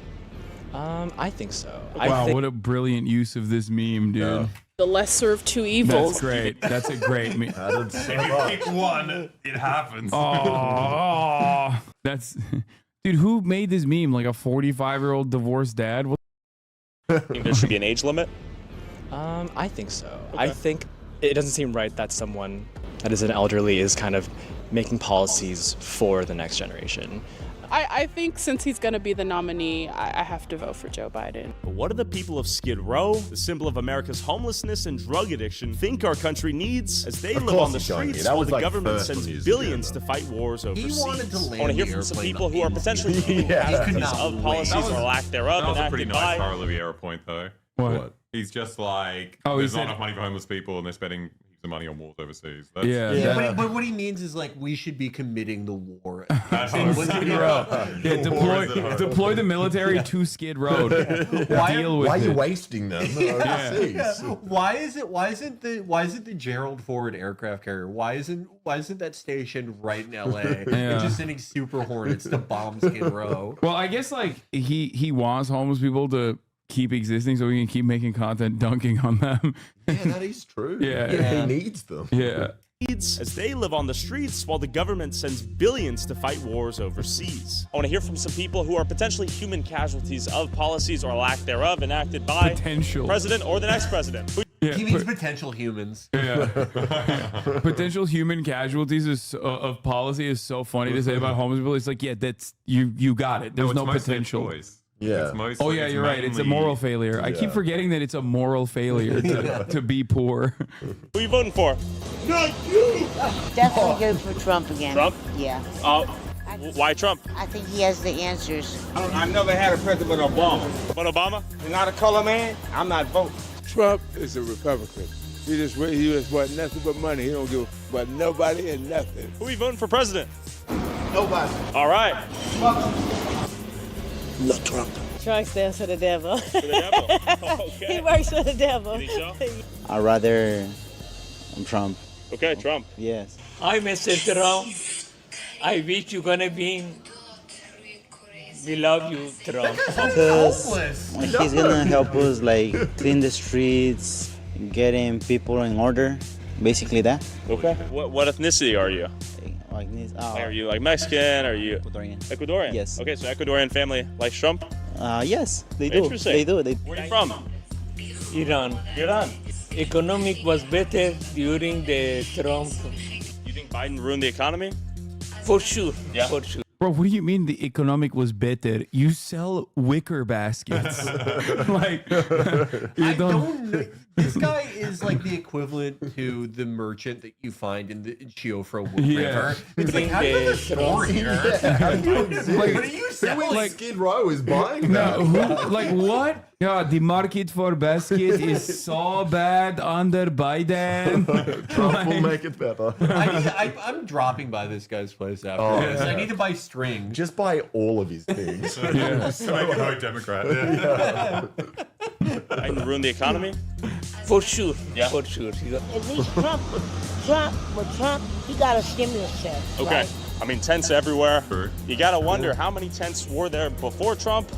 I think so. Wow, what a brilliant use of this meme, dude. Yeah. The lesser of two evils. That's great. That's a great meme. If you pick one, it happens. Oh, that's... Dude, who made this meme? Like a 45-year-old divorced dad? Do you think there should be an age limit? I think so. Okay. I think it doesn't seem right that someone that is an elderly is kind of making policies for the next generation. I think since he's going to be the nominee, I have to vote for Joe Biden. But what do the people of Skid Row, the symbol of America's homelessness and drug addiction, think our country needs as they live on the streets while the government sends billions to fight wars overseas? He wanted to land I want to hear from some people who are potentially casualties of policies or lack thereof. That was a pretty enacted nice by. Oliveira point, though. What? He's just like, Oh, there's he not said- enough money for homeless people, and they're spending heaps of money on wars overseas. But what he means is like we should be committing the war. Deploy the military to Skid Row. Why are you wasting them overseas? Why isn't the Gerald Ford aircraft carrier? Why isn't that stationed right in LA and just sending Super Hornets to bomb Skid Row? Well, I guess like he wants homeless people to keep existing so we can keep making content dunking on them. Yeah, that is true. Yeah. He needs them. Yeah. As they live on the streets while the government sends billions to fight wars overseas. I want to hear from some people who are potentially human casualties of policies or lack thereof enacted by president or the next president. Yeah, He means potential humans. Yeah. Potential human casualties of policy is so funny to say about homeless people. It's like, yeah, that's you got it. There's it's no mostly a potential. choice. Yeah. It's mostly, Oh yeah, you're right. It's a moral failure. I keep forgetting that it's a moral failure to be poor. Who are you voting for? Not you! Definitely go for Trump again. Trump? Yeah. Why Trump? I think he has the answers. I never had a president but Obama. But Obama? You're not a color man? I'm not voting. Trump is a Republican. He just want nothing but money. He don't give about nobody and nothing. Who are you voting for president? Nobody. All right. No Trump. Trump stands for the devil. For the devil? Okay. He works for the devil. You think so? I'd rather Trump. Okay, Trump. Yes. Hi, Mr. Trump. I wish you're gonna be We love you, Trump. Because he's gonna help us like clean the streets, getting people in order, basically that. Okay. What ethnicity are you? Like this. Are you like Mexican? Are you Ecuadorian? Ecuadorian. Yes. Okay, so Ecuadorian family likes Trump. Yes, they do. Interesting. They do. Where are you from? Iran. Iran. Economic was better during the Trump. You think Biden ruined the economy? For sure. Yeah. For sure. Bro, what do you mean the economic was better? You sell wicker baskets. Like, I don't know. This guy is like the equivalent to the merchant that you find in the Chiofra River. It's like, how do you have a store here? What are you selling? Like Skid Row is buying No, that. like what? Yeah, the market for basket is so bad under Biden. Trump will make it better. I'm dropping by this guy's place after this. I need to buy string. Just buy all of his things. To make a vote Democrat. Yeah. Biden ruined the economy? For sure. Yeah. For sure. At least Trump, he got a stimulus check. Okay. Right? I mean, tents everywhere. You gotta wonder how many tents were there before Trump,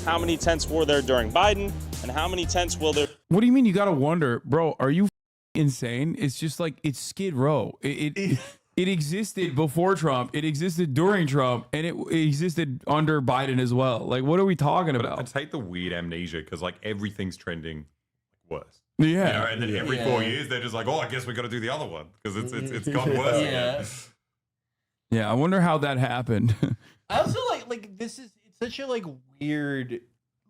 how many tents were there during Biden, and how many tents will there. What do you mean you gotta wonder? Bro, are you insane? It's just like, it's Skid Row. It existed before Trump, it existed during Trump, and it existed under Biden as well. Like, what are we talking about? I hate the weird amnesia because like everything's trending worse. Yeah. You know, and then every 4 years they're just like, oh, I guess we got to do the other one because it's gotten worse. Yeah. Yeah, I wonder how that happened. I also like this is it's such a like weird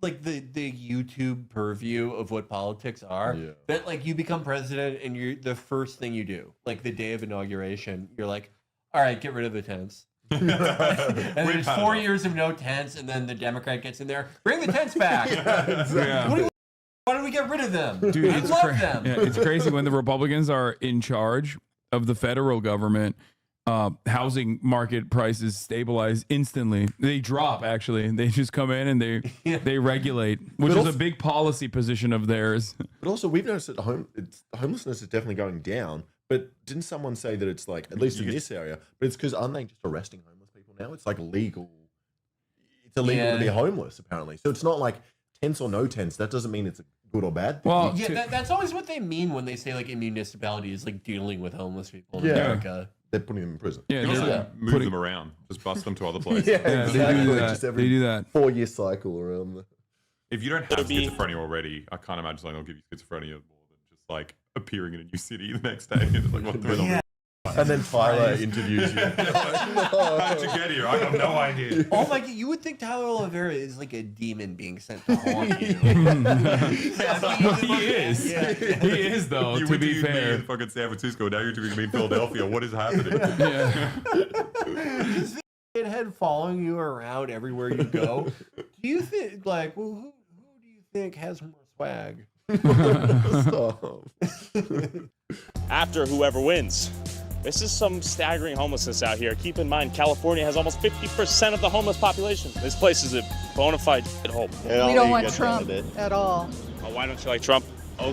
like the YouTube purview of what politics are that like you become president and you're the first thing you do like the day of inauguration you're like, all right, get rid of the tents. And there's 4 years of no tents, and then the Democrat gets in there, bring the tents back. Yeah. Why do we get rid of them? Dude, I love them. Yeah, it's crazy when the Republicans are in charge of the federal government. Housing market prices stabilize instantly. They drop, actually. They just come in and they regulate, which is a big policy position of theirs. But also, we've noticed that homelessness is definitely going down. But didn't someone say that it's like, at least in this area, but it's because aren't they just arresting homeless people now? It's like legal. It's illegal to be homeless, apparently. So it's not like tents or no tents. That doesn't mean it's a good or bad thing. Well, yeah, that's always what they mean when they say like a municipality is like dealing with homeless people in America. They're putting them in prison. Yeah, you can also move them around, just bust them to other places. Exactly. They do that. Just every They do that. 4-year cycle around the... If you don't have schizophrenia already, I can't imagine something will give you schizophrenia more than just like appearing in a new city the next day. It's like, what the And then Tyler interviews you. How'd you get here? I have no idea. Oh my god, you would think Tyler Oliveira is like a demon being sent to haunt you. He is. Yeah. He is, though, You to be interviewed me fair. in fucking San Francisco, now you're interviewing me in Philadelphia. What is happening? This head following you around everywhere you go. Do you think like who do you think has more swag? After whoever wins. This is some staggering homelessness out here. Keep in mind, California has almost 50% of the homeless population. This place is a bona fide hole. We don't want Trump at all. Oh, why don't you like Trump?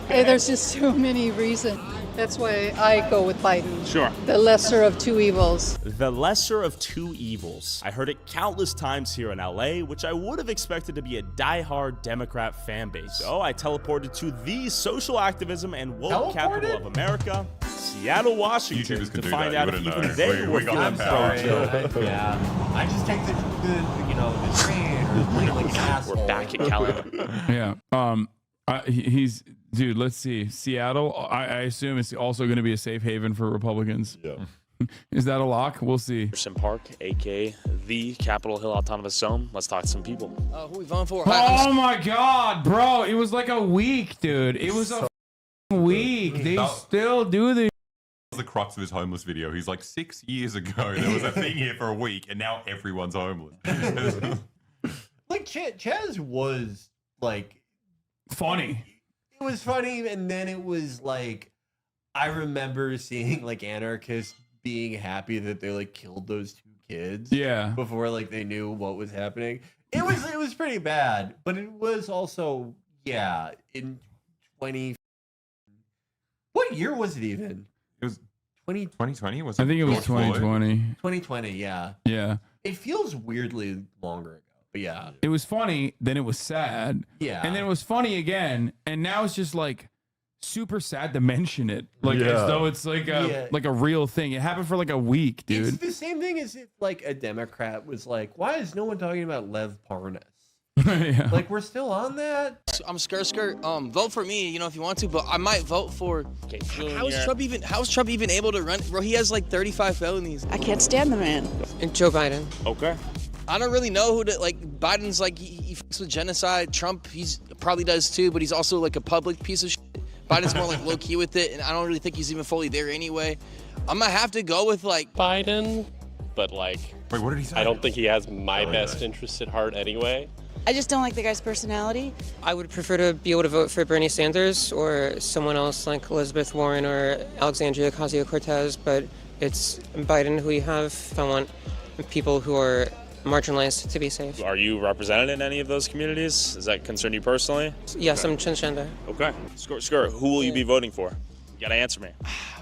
Hey, there's just too many reasons. That's why I go with Biden. Sure. The lesser of two evils. The lesser of two evils. I heard it countless times here in LA, which I would have expected to be a diehard Democrat fan base. So I teleported to the social activism and woke capital of America, Seattle, Washington, YouTubers can to do find that. out You if wouldn't even know. they We were got feeling that power. pro-Joe. Yeah. I just take the train or like an asshole. We're back at California. Yeah. He's dude. Let's see. Seattle. I assume it's also going to be a safe haven for Republicans. Yeah. Is that a lock? We'll see. Anderson Park, aka the Capitol Hill Autonomous Zone. Let's talk to some people. Who we voting for? Oh my God, bro! It was like a week, dude. It was a week. They still do this. The crux of his homeless video. He's like 6 years ago, there was a thing here for a week, and now everyone's homeless. Like Chaz was like funny. It was funny, and then it was like I remember seeing like anarchists being happy that they like killed those 2 kids. Yeah. Before like they knew what was happening. It was pretty bad, but it was also in 20. What year was it even? It was 2020. I think it was 2020. 2020. Yeah. Yeah. It feels weirdly longer ago, but Yeah. It was funny, then it was sad. Yeah. And then it was funny again, and now it's just like super sad to mention it. Like as though it's like a real thing. It happened for like a week, dude. It's the same thing as if like a Democrat was like, why is no one talking about Lev Parnas? Like we're still on that. I'm skirt. Vote for me, if you want to, but I might vote for. How's Trump even able to run? Bro, he has like 35 felonies. I can't stand the man. And Joe Biden. Okay. I don't really know who to like. Biden's like he fucks with genocide. Trump, he's probably does too, but he's also like a public piece of shit. Biden's more like low key with it, and I don't really think he's even fully there anyway. I'm gonna have to go with like Biden, but like, wait, what did he say? I don't think he has my best interest at heart anyway. I just don't like the guy's personality. I would prefer to be able to vote for Bernie Sanders or someone else like Elizabeth Warren or Alexandria Ocasio-Cortez, but it's Biden who you have. I want people who are marginalized to be safe. Are you represented in any of those communities? Does that concern you personally? Yes, I'm transgender. Okay. Skirt, who will you be voting for? You gotta answer me.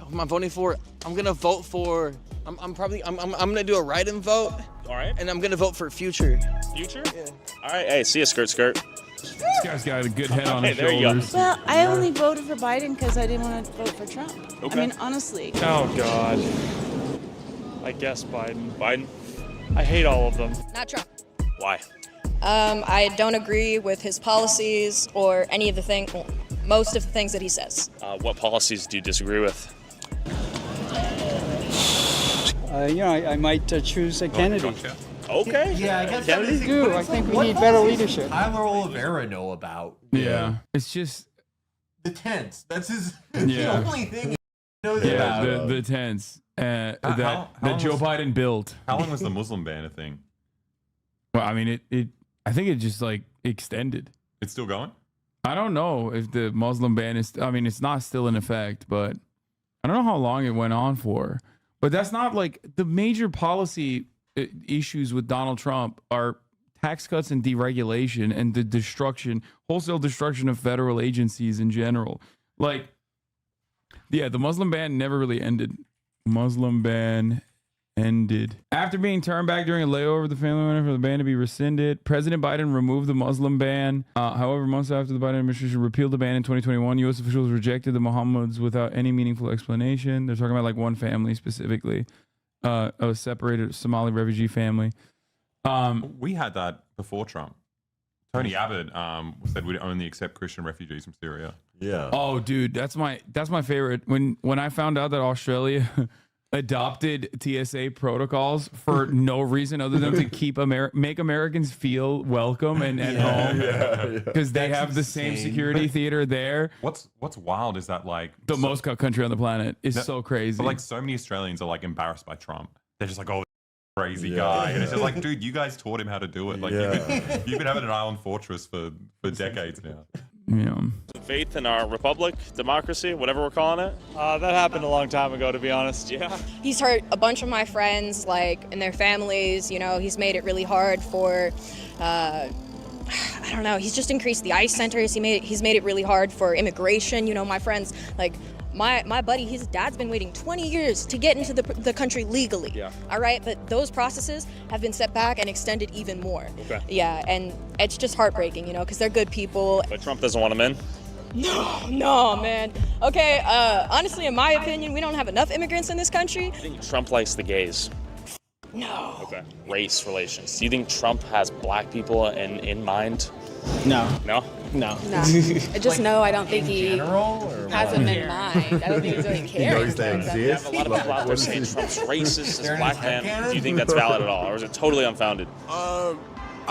Who am I voting for? I'm gonna vote for. I'm gonna do a write-in vote. All right. And I'm gonna vote for Future. Future? Yeah. All right. Hey, see ya, Skirt. This guy's got a good head on his there you go. shoulders. Well, I only voted for Biden because I didn't want to vote for Trump. Okay. I mean, honestly. Oh, God. I guess Biden. Biden? I hate all of them. Not Trump. Why? I don't agree with his policies or any of most of the things that he says. What policies do you disagree with? I might choose a Kennedy. Okay. Yeah, I guess Kennedy? I think we what need better policies leadership. does Tyler Oliveira know about? Yeah. It's just The tents. That's his Yeah. the only thing he knows about. the tents that how Joe was- Biden built. How long was the Muslim ban a thing? Well, I mean, I think it just like extended. It's still going? I don't know if the Muslim ban is. I mean, it's not still in effect, but I don't know how long it went on for. But that's not like the major policy issues with Donald Trump are tax cuts and deregulation and the wholesale destruction of federal agencies in general. Like, yeah, the Muslim ban never really ended. Muslim ban ended. After being turned back during a layover, the family went for the ban to be rescinded. President Biden removed the Muslim ban. However, months after the Biden administration repealed the ban in 2021, U.S. officials rejected the Mohammeds without any meaningful explanation. They're talking about like one family specifically, a separated Somali refugee family. We had that before Trump. Tony Abbott said we'd only accept Christian refugees from Syria. Yeah. Oh, dude, that's my favorite. When I found out that Australia adopted TSA protocols for no reason other than to make Americans feel welcome and at home because they have the same security theater there. What's wild is that like the most cut country on the planet is so crazy. But like so many Australians are like embarrassed by Trump. They're just like, oh, crazy guy, and it's just like, dude, you guys taught him how to do it. Like you've been having an island fortress for decades now. Yeah. Faith in our republic, democracy, whatever we're calling it. That happened a long time ago, to be honest. Yeah. He's hurt a bunch of my friends, like, and their families. He's made it really hard for, I don't know. He's just increased the ICE centers. He's made it really hard for immigration. My friends, like, my buddy, his dad's been waiting 20 years to get into the country legally. Yeah. All right, but those processes have been set back and extended even more. Okay. Yeah, and it's just heartbreaking, because they're good people. But Trump doesn't want them in? No, man. Okay, honestly, in my opinion, we don't have enough immigrants in this country. I think Trump likes the gays. No. Okay. Race relations. Do you think Trump has black people in mind? No. No? No. No. I just know I don't think he has them in Yeah. mind. I don't think he's really caring. You have a lot of people out there saying Trump's racist, as a black man. Do you think that's valid at all, or is it totally unfounded? I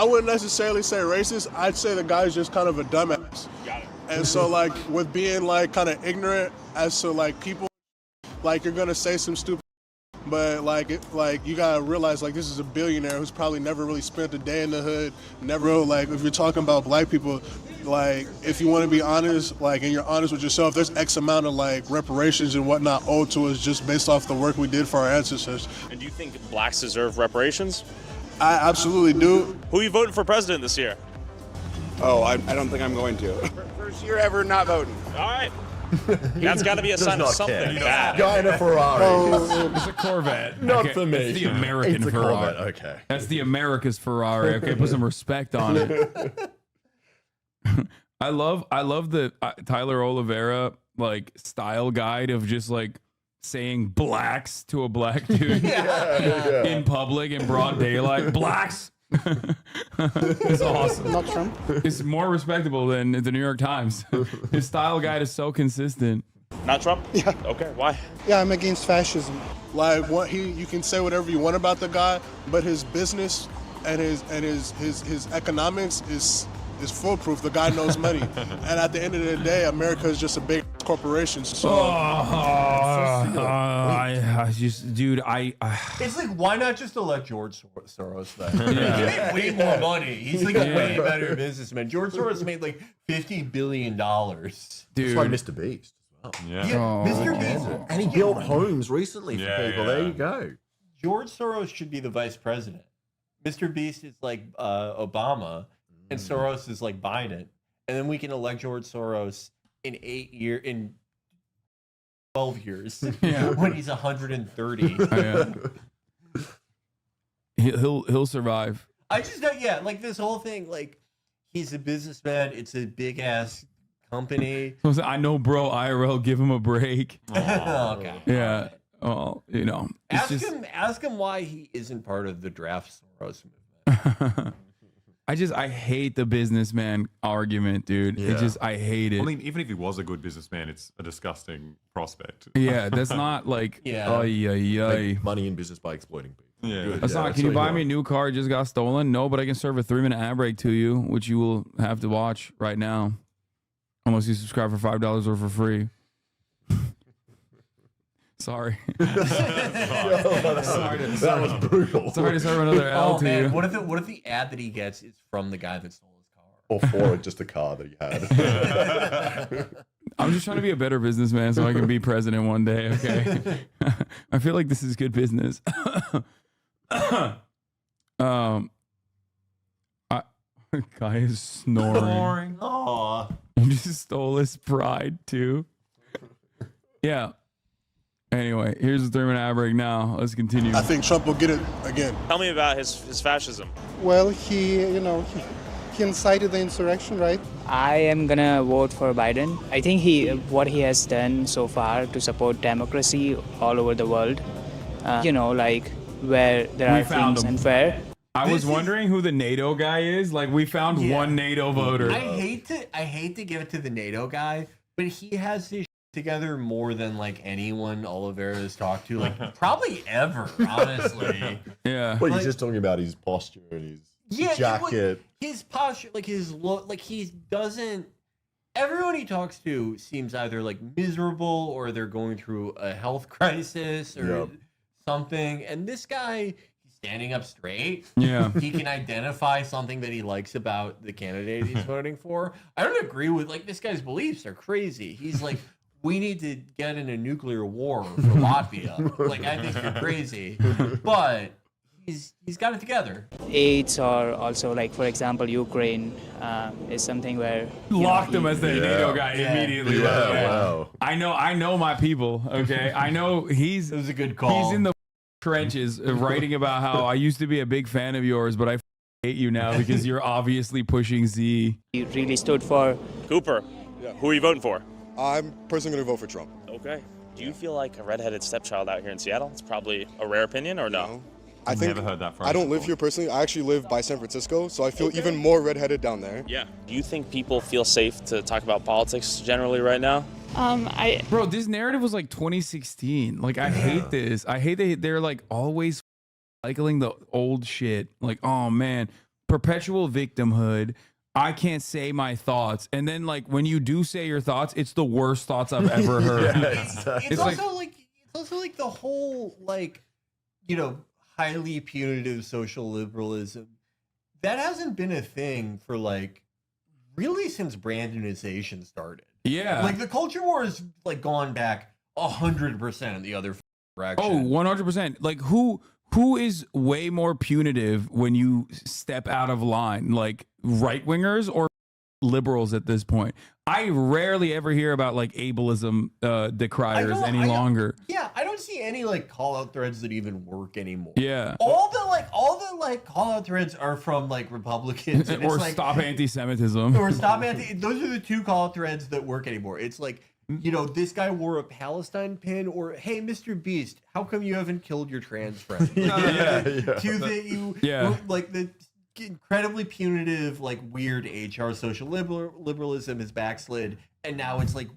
wouldn't necessarily say racist. I'd say the guy's just kind of a dumbass. Got it. And so, like, with being, like, kind of ignorant as to, like, people, like, you're going to say some stupid, but, like, you got to realize, like, this is a billionaire who's probably never really spent a day in the hood, never, like, if you're talking about black people, like, if you want to be honest, like, and you're honest with yourself, there's X amount of, like, reparations and whatnot owed to us just based off the work we did for our ancestors. And do you think blacks deserve reparations? I absolutely do. Who are you voting for president this year? Oh, I don't think I'm going to. First year ever not voting. All right. That's got to be a sign of something bad. Guy in a Ferrari. It's a Corvette. Not for me. It's the American It's a Ferrari. Corvette, okay. That's the America's Ferrari. Okay, put some respect on it. I love the Tyler Oliveira like style guide of just like saying blacks to a black dude in public in broad daylight. Blacks. It's awesome. Not Trump. It's more respectable than the New York Times. His style guide is so consistent. Not Trump? Yeah. Okay, why? Yeah, I'm against fascism. Like you can say whatever you want about the guy, but his business and his economics is foolproof. The guy knows money, and at the end of the day, America is just a big corporation. So, I just, dude, It's like, why not just elect George Soros then? He made way more money. He's like a way better businessman. George Soros made like $50 billion. dude. That's why Mr. Beast as well. Yeah. Mr. Beast. And he built homes recently for Yeah, people. yeah. There you go. George Soros should be the vice president. Mr. Beast is like Obama, and Soros is like Biden. And then we can elect George Soros in 12 years when he's 130. He'll survive. I just don't, like this whole thing, like he's a businessman. It's a big ass company. I know, bro. IRL, give him a break. Okay. Yeah. Oh, you know. Ask him why he isn't part of the draft Soros movement. I hate the businessman argument, dude. Yeah. I hate it. I mean, even if he was a good businessman, it's a disgusting prospect. Yeah, that's not like, Make money in business by exploiting people. Yeah. That's not, can you buy me a new car? It just got stolen. No, but I can serve a 3-minute ad break to you, which you will have to watch right now. Unless you subscribe for $5 or for free. Sorry. That was brutal. Sorry to serve another L to you. What if the ad that he gets is from the guy that stole his car? Or for just a car that he had. I'm just trying to be a better businessman so I can be president one day, okay? I feel like this is good business. Guy is snoring. Aw. You just stole his pride too. Yeah. Anyway, here's the 3-minute ad break now. Let's continue. I think Trump will get it again. Tell me about his fascism. Well, he incited the insurrection, right? I am gonna vote for Biden. I think what he has done so far to support democracy all over the world, like where there are things unfair. I was wondering who the NATO guy is. Like, we found one NATO voter. I hate to give it to the NATO guy, but he has his together more than like anyone Oliveira has talked to, like probably ever, honestly. Yeah. Well, he's just talking about his posture and his jacket. His posture, like his look, like he doesn't. Everyone he talks to seems either like miserable or they're going through a health crisis or something. And this guy, he's standing up straight. Yeah. He can identify something that he likes about the candidate he's voting for. I don't agree with, like, this guy's beliefs are crazy. He's like, we need to get in a nuclear war for Latvia. Like, I think you're crazy. But he's got it together. AIDS, or also, like, for example, Ukraine is something where Locked him as the NATO guy immediately. Wow. I know my people. Okay, I know he's. It was a good call. He's in the trenches writing about how I used to be a big fan of yours, but I hate you now because you're obviously pushing Z. He really stood for. Cooper, who are you voting for? I'm personally going to vote for Trump. Okay. Do you feel like a redheaded stepchild out here in Seattle? It's probably a rare opinion, or no? I think never heard that phrase I don't live before. here personally. I actually live by San Francisco, so I feel even more redheaded down there. Yeah. Do you think people feel safe to talk about politics generally right now? Bro, this narrative was like 2016. Like, I hate this. I hate that they're like always cycling the old shit. Like, oh man, perpetual victimhood. I can't say my thoughts. And then, like, when you do say your thoughts, it's the worst thoughts I've ever heard. It's also like the whole, like, highly punitive social liberalism. That hasn't been a thing for, like, really since Brandonization started. Yeah. Like, the culture war has, like, gone back 100% in the other direction. Oh, 100%. Like, who is way more punitive when you step out of line? Like, right-wingers or liberals at this point. I rarely ever hear about like ableism decriers any longer. Yeah, I don't see any like call out threads that even work anymore. Yeah. All the call out threads are from like Republicans and or it's like, stop anti-Semitism. Or stop anti. Those are the two call out threads that work anymore. It's like, you know, this guy wore a Palestine pin, or hey, Mr. Beast, how come you haven't killed your trans friend? Like the incredibly punitive, like weird HR social liberalism has backslid, and now it's like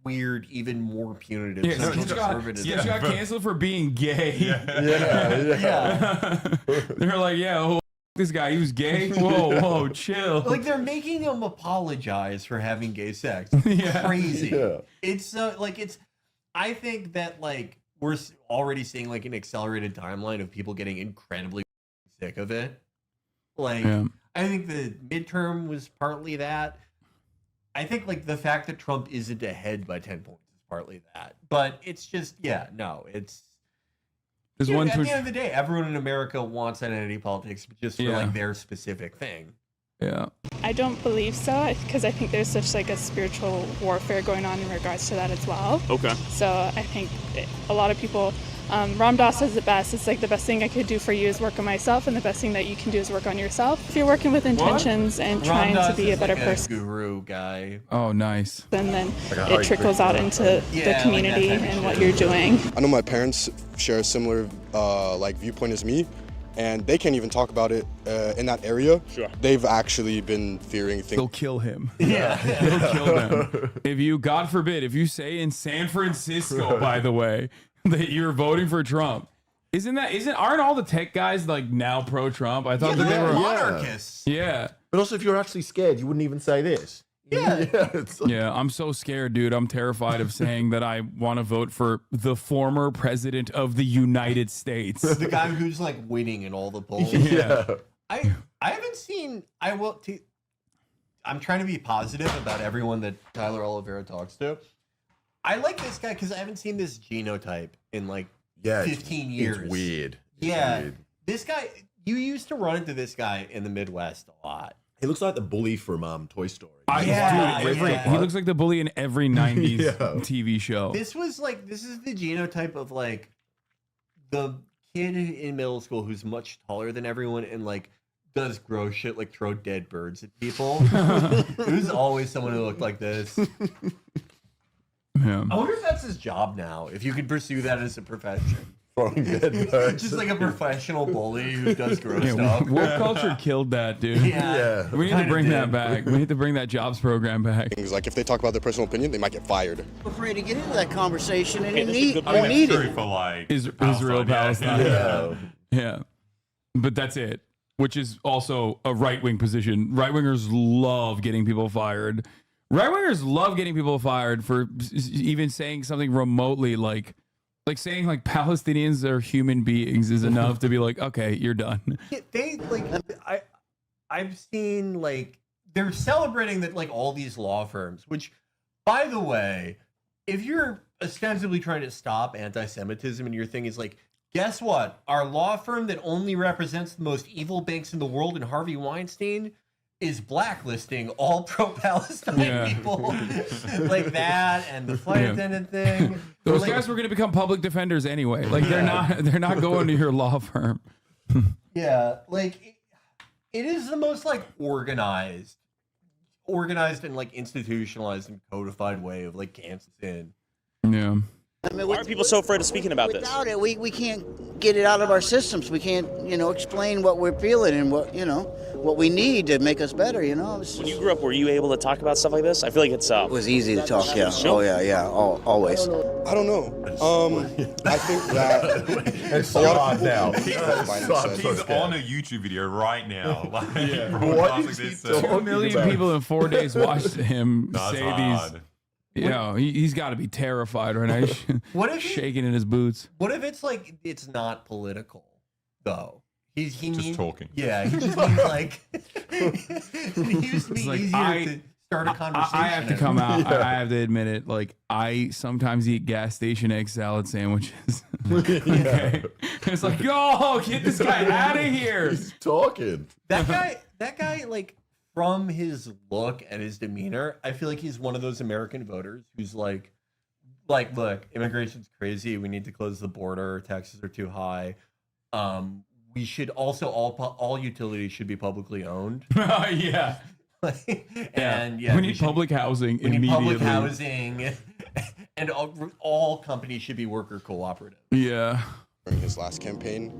weird, even more punitive. Yeah, so he got canceled for being gay. Yeah. They're like, yeah, this guy, he was gay. Whoa, chill. Like they're making him apologize for having gay sex. Crazy. Yeah. It's like it's. I think that like we're already seeing like an accelerated timeline of people getting incredibly sick of it. Like I think the midterm was partly that. I think like the fact that Trump isn't ahead by 10 points is partly that. But it's just it's. At the end of the day, everyone in America wants identity politics, just for like their specific thing. Yeah. I don't believe so, because I think there's such like a spiritual warfare going on in regards to that as well. Okay. So I think a lot of people, Ram Dass says it best. It's like the best thing I could do for you is work on myself, and the best thing that you can do is work on yourself. If you're working with intentions and trying to be a better person, guru guy. Oh, nice. And then it trickles out into the community and what you're doing. I know my parents share a similar like viewpoint as me, and they can't even talk about it in that area. Sure. They've actually been fearing things. They'll kill him. Yeah. They'll kill them. If you, God forbid, if you say in San Francisco, by the way, that you're voting for Trump, aren't all the tech guys like now pro-Trump? I thought that they were monarchists. Yeah. But also, if you're actually scared, you wouldn't even say this. Yeah. I'm so scared, dude. I'm terrified of saying that I want to vote for the former president of the United States. The guy who's like winning in all the polls. Yeah. I haven't seen. I'm trying to be positive about everyone that Tyler Oliveira talks to. I like this guy because I haven't seen this genotype in like 15 years. It's weird. This guy. You used to run into this guy in the Midwest a lot. He looks like the bully from Toy Story. He looks like the bully in every 90s TV show. This is the genotype of like the kid in middle school who's much taller than everyone and like does gross shit like throw dead birds at people. There's always someone who looked like this. Yeah. I wonder if that's his job now, if you could pursue that as a profession. Throwing dead birds. Just like a professional bully who does gross stuff. Woke culture killed that, dude. Yeah. We need to bring that back. We need to bring that jobs program back. Things like if they talk about their personal opinion, they might get fired. I'm afraid to get into that conversation, and I you mean, need true it. for like Israel, Palestine. Yeah. But that's it, which is also a right-wing position. Right-wingers love getting people fired. Right-wingers love getting people fired for even saying something remotely like saying like Palestinians are human beings is enough to be like, okay, you're done. They like I've seen like they're celebrating that like all these law firms, which by the way, if you're ostensibly trying to stop anti-Semitism and your thing is like, guess what? Our law firm that only represents the most evil banks in the world and Harvey Weinstein is blacklisting all pro-Palestine people like that and the flight attendant thing. Those guys were going to become public defenders anyway. Like they're not going to your law firm. Yeah, like it is the most like organized and like institutionalized and codified way of like Kansas in. Yeah. I mean, Why are people so afraid of speaking about this? Without it, we can't get it out of our systems. We can't, explain what we're feeling and what we need to make us better, When you grew up, were you able to talk about stuff like this? I feel like it's It was easy to talk, yeah. Oh, yeah, always. I don't know. I think that it's so hard now. He's on a YouTube video right now. Like, What is he talking 2 million about? people in 4 days watched him say hard. these. He's got to be terrified right now. He's What if shaking in his boots? What if it's like it's not political though? He Just means, talking. Yeah, he just means like it used to be like, easier to start a conversation. I have to come out. I have to admit it. Like I sometimes eat gas station egg salad sandwiches. Okay. It's like, yo, get this guy out of here. He's talking. That guy like from his look and his demeanor, I feel like he's one of those American voters who's like, look, immigration's crazy. We need to close the border. Taxes are too high. We should also all utilities should be publicly owned. Yeah. And we need public housing we need immediately. public housing, and all companies should be worker cooperative. Yeah. During his last campaign,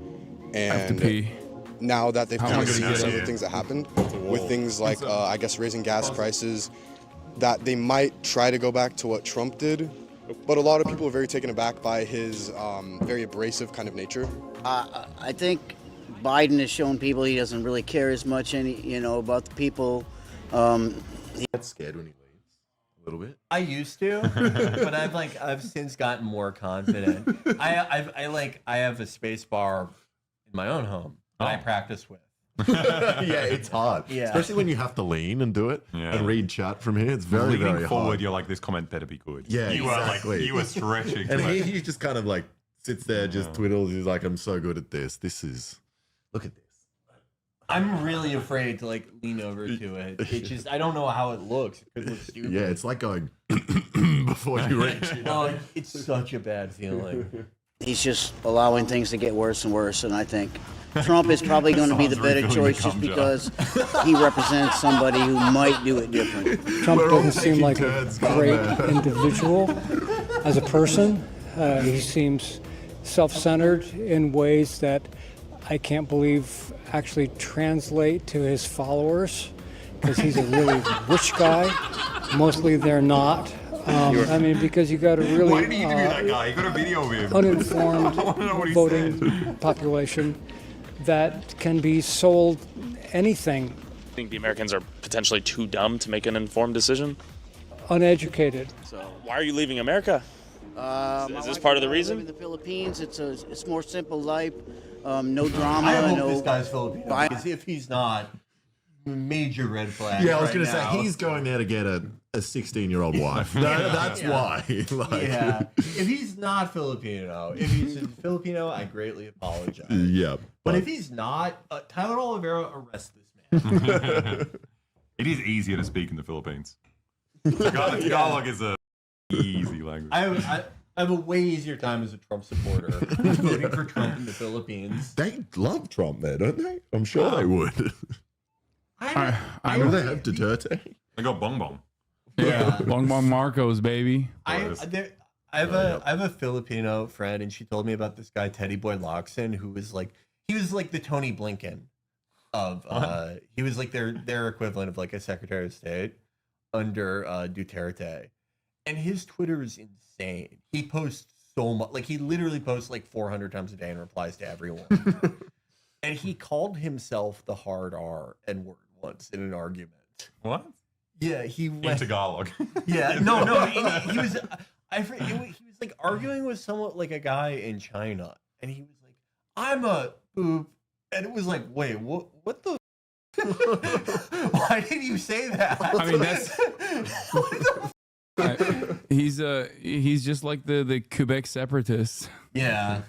and I have to pee. now that they've How kind am of I gonna seen get some of it? the things that happened with things like, I guess, raising gas prices, that they might try to go back to what Trump did. But a lot of people are very taken aback by his very abrasive kind of nature. I think Biden has shown people he doesn't really care as much about the people. He gets scared when he leaves a little bit. I used to, but I've since gotten more confident. I have a space bar in my own home that I practice with. Yeah, it's hard. Yeah. Especially when you have to lean and do it and read chat from here. It's very, Leaning very forward, hard. you're like, this comment better be good. Yeah, you exactly. You are stretching. And to it. he just kind of like sits there, just twiddles. He's like, I'm so good at this. Look at this. I'm really afraid to like lean over to it. It's just I don't know how it looks. It could look stupid. Yeah, it's like going before you reach. Oh, it's such a bad feeling. He's just allowing things to get worse and worse, and I think Trump is probably going to be the better choice just because he represents somebody who might do it different. Trump doesn't seem like a great individual as a person. He seems self-centered in ways that I can't believe actually translate to his followers, because he's a really rich guy. Mostly they're not. I mean, because you got a really Why did he interview that guy? You got a video of him. uninformed he voting population that can be sold anything. I think the Americans are potentially too dumb to make an informed decision. Uneducated. So why are you leaving America? Is this part of the I live reason? in the Philippines, it's more simple life, no drama. I hope no, this guy's Filipino. Because if he's not, major red flag. Yeah, I was right going to now. say, he's going there to get a 16-year-old wife. That's why. Like, Yeah. If he's not Filipino, if he's Filipino, I greatly apologize. Yeah. But if he's not, Tyler Oliveira, arrest this man. It is easier to speak in the Philippines. Tagalog is a easy language. I have a way easier time as a Trump supporter voting for Trump in the Philippines. They love Trump there, don't they? I'm sure they would. I know they have Duterte. They got Bong Bong. Yeah, Bong Bong Marcos, baby. I have a Filipino friend, and she told me about this guy Teddy Boy Locson, who was like the Tony Blinken of he was like their equivalent of like a Secretary of State under Duterte, and his Twitter is insane. He posts so much, like he literally posts like 400 times a day and replies to everyone. And he called himself the hard R and word once in an argument. What? Yeah, he In went. Tagalog. Yeah, no, he was. He was like arguing with someone like a guy in China, and he was like, "I'm a boop," and it was like, "Wait, what the? Why did you say that?" I mean, that's he's just like the Quebec separatists. Yeah.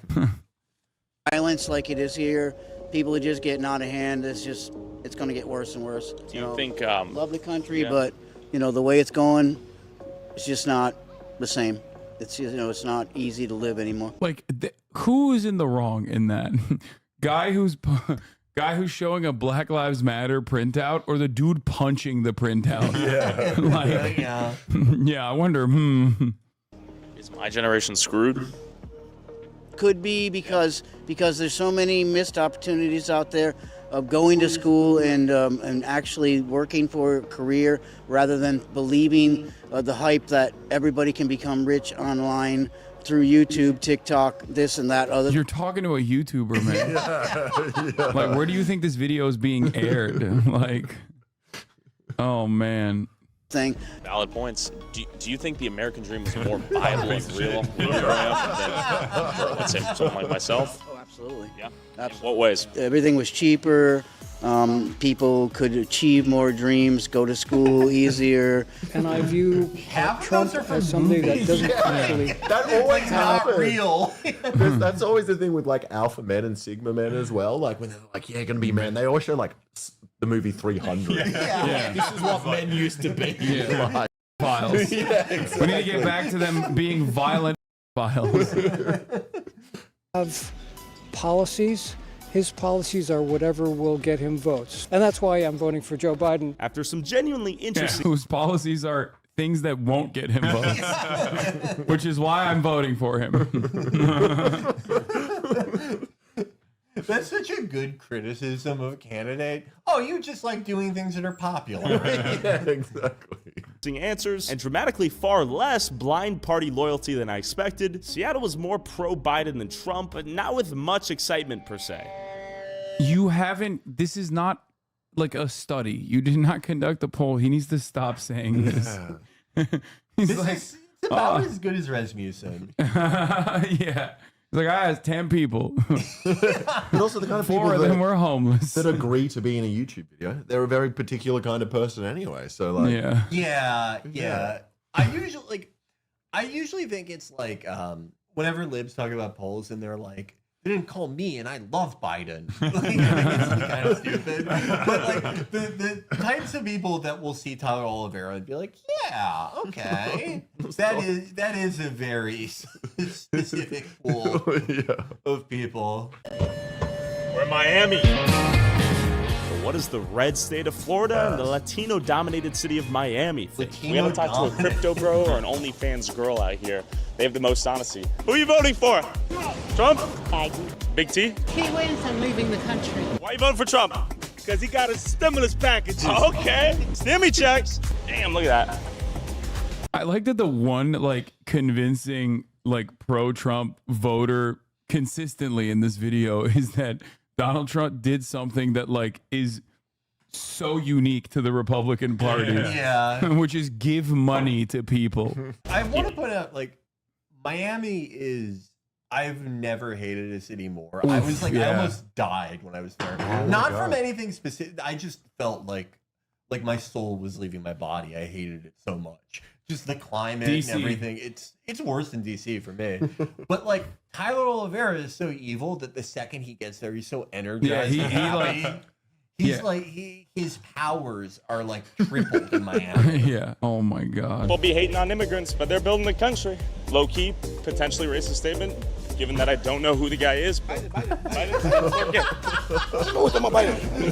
Violence like it is here, people are just getting out of hand. It's going to get worse and worse. Do you think? Lovely country, yeah. but the way it's going, it's just not the same. It's it's not easy to live anymore. Like, who is in the wrong in that? guy who's showing a Black Lives Matter printout, or the dude punching the printout? Yeah. Like, Yeah. yeah. I wonder. Is my generation screwed? Could be because there's so many missed opportunities out there of going to school and actually working for a career, rather than believing the hype that everybody can become rich online through YouTube, TikTok, this and that other. You're talking to a YouTuber, man. Yeah. Like, where do you think this video is being aired? Like, oh man. Thing. Valid points. Do you think the American dream is more viable and real where I am than, let's say, someone like myself? Oh, absolutely. Yeah. Absolutely. In what ways? Everything was cheaper. People could achieve more dreams, go to school easier. And I view Trump as somebody that doesn't actually. That always not happens. real. That's always the thing with like alpha men and sigma men as well. Like when they're like, yeah, gonna be man, they always show like the movie 300. Yeah. This is what men used to be. Yeah. Like, Files. yeah, exactly. We need to get back to them being violent files. Of policies. His policies are whatever will get him votes. And that's why I'm voting for Joe Biden. After some genuinely interesting... Whose policies are things that won't get him votes. Which is why I'm voting for him. That's such a good criticism of a candidate. Oh, you just like doing things that are popular. Yeah, exactly. Answers and dramatically far less blind party loyalty than I expected. Seattle was more pro-Biden than Trump, but not with much excitement per se. You haven't, this is not like a study. You did not conduct a poll. He needs to stop saying this. He's This like, is about as good as Rasmussen. yeah. He's like, I asked 10 people. But also the kind of people 4 of them were homeless. that agree to be in a YouTube video. They're a very particular kind of person anyway. So like, Yeah. I usually think it's like whenever libs talk about polls and they're like, they didn't call me and I love Biden. Like, I think it's kind of stupid. But like the types of people that will see Tyler Oliveira and be like, yeah, okay. That is a very specific pool of people. We're in Miami. What is the red state of Florida and the Latino-dominated city of Miami think? We haven't talked to a crypto bro or an OnlyFans girl out here. They have the most honesty. Who are you voting for? Trump? Biden. Big T? He wins, I'm leaving the country. Why are you voting for Trump? Because he got his stimulus packages. Okay. Stimmy checks. Damn, look at that. I like that the one like convincing like pro-Trump voter consistently in this video is that Donald Trump did something that like is so unique to the Republican Party. Yeah. Which is give money to people. I want to point out, like, Miami is, I've never hated a city more. I was like, I almost died when I was there. Not from anything specific. I just felt like my soul was leaving my body. I hated it so much. Just the climate DC. and everything. It's worse than DC for me. But like Tyler Oliveira is so evil that the second he gets there, he's so energized. Yeah, He's like his powers are like tripled in Miami. Yeah. Oh my God. People be hating on immigrants, but they're building the country. Low key, potentially racist statement. Given that I don't know who the guy is. Biden. Okay.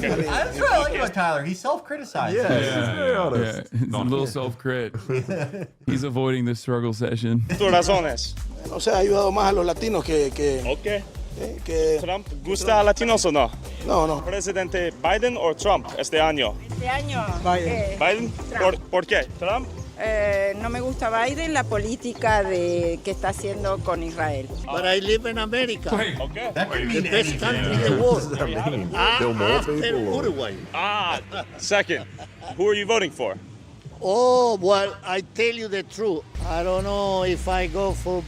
That's what I like about Tyler. He self-criticizes. very honest. He's a little self-crit. He's avoiding the struggle session. Tus razones. O sea, ha ayudado más a los latinos que Okay. que Trump gusta a latinos o no? No. Presidente Biden o Trump este año? Este año. Biden. ¿Por qué? Trump. No me gusta Biden, la política que está haciendo con Israel. But I live in America. Okay. That could The mean best country in anything. the world. Kill more After people, or- Uruguay. Second. Who are you voting for? Oh, well, I tell you the truth. I don't know if I go for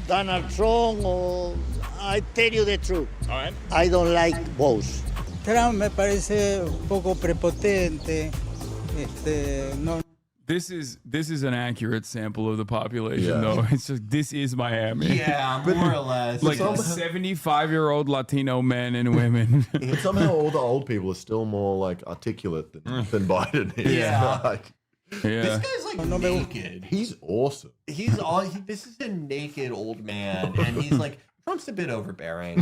Donald Trump or I tell you the truth. All right. I don't like both. Trump me parece un poco prepotente. No. This is an accurate sample of the population, Yeah. though. It's just this is Miami. Yeah, more or less. Like 75-year-old Latino men and women. But somehow all the old people are still more like articulate than Biden is. Yeah. Like, This guy's like naked. he's awesome. This is a naked old man, and he's like, Trump's a bit overbearing.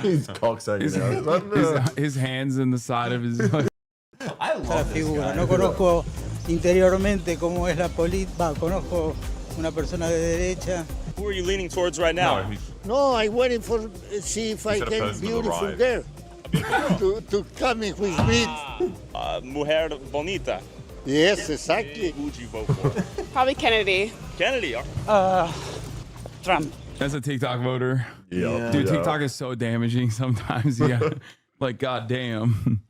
His cock's hanging out. His hands in the side of his. I love this guy. No conozco interiormente cómo es la política. Conozco una persona de derecha. Who are you leaning towards right now? No, I'm waiting for see if I said a can person on the beautiful right. girl to come in with me. Mujer bonita. Yes, exactly. Who would you vote for? Probably Kennedy. Kennedy. Trump. That's a TikTok voter. Yeah. Dude, TikTok is so damaging sometimes. Yeah. Like, goddamn.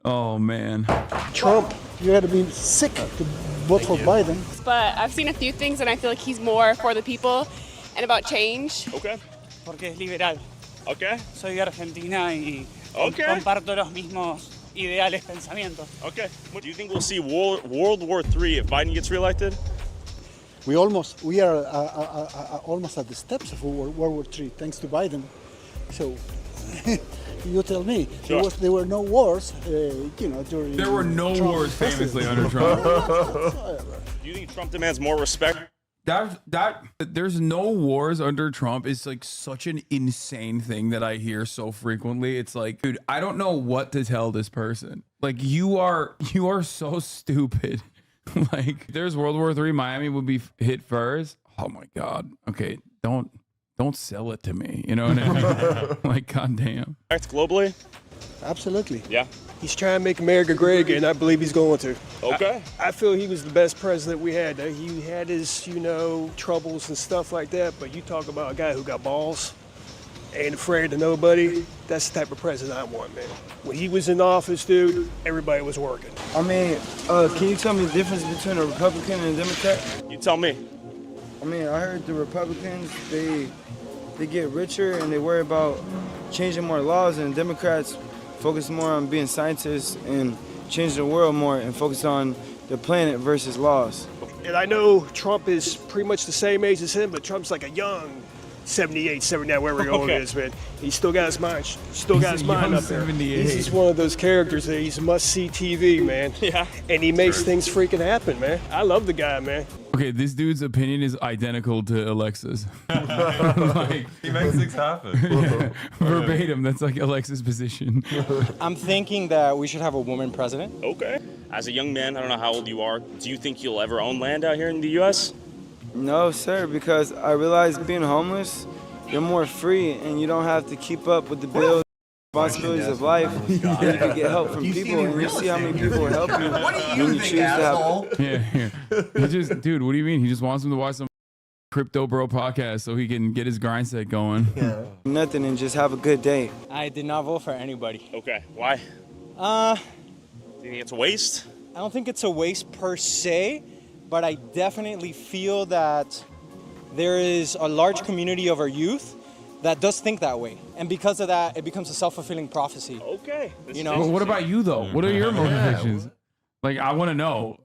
Oh, man. Trump. You got to be sick to vote for Biden. But I've seen a few things and I feel like he's more for the people and about change. Okay. Porque es liberal. Okay. Soy de Argentina y Okay. comparto los mismos ideales, pensamientos. Okay. Do you think we'll see World War III if Biden gets reelected? We are almost at the steps of World War III, thanks to Biden. So You tell me. Sure. There were no wars, during. There were no Trump wars famously presidency. under Trump. Do you think Trump demands more respect? There's no wars under Trump is like such an insane thing that I hear so frequently. It's like, dude, I don't know what to tell this person. Like, you are so stupid. Like, there's World War III, Miami would be hit first. Oh my God. Okay, don't sell it to me. You know what I mean? Like, goddamn. Globally? Absolutely. Yeah. He's trying to make America great again. I believe he's going to. Okay. I feel he was the best president we had. He had his, troubles and stuff like that, but you talk about a guy who got balls, ain't afraid of nobody. That's the type of president I want, man. When he was in office, dude, everybody was working. I mean, can you tell me the difference between a Republican and a Democrat? You tell me. I mean, I heard the Republicans, they get richer and they worry about changing more laws, and Democrats focus more on being scientists and changing the world more and focus on the planet versus laws. And I know Trump is pretty much the same age as him, but Trump's like a young 78, 79, wherever old he is, man. He's still got his mind. Up there. 78. He's just one of those characters that he's must-see TV, man. Yeah. And he makes things freaking happen, man. I love the guy, man. Okay, this dude's opinion is identical to Alexa's. Like, he makes things happen. Yeah, verbatim, that's like Alexa's position. I'm thinking that we should have a woman president. Okay. As a young man, I don't know how old you are. Do you think you'll ever own land out here in the U.S.? No, sir, because I realize being homeless, you're more free and you don't have to keep up with the bills, responsibilities of life, and you can get help from people, and you see how many people will help you when you choose to help. Yeah. He just, dude, what do you mean? He just wants him to watch some Crypto Bro podcast so he can get his grind set going. Yeah. Nothing and just have a good day. I did not vote for anybody. Okay, why? Do you think it's a waste? I don't think it's a waste per se, but I definitely feel that there is a large community of our youth that does think that way. And because of that, it becomes a self-fulfilling prophecy. Okay. Well, what about you, though? What are your motivations? Like, I want to know.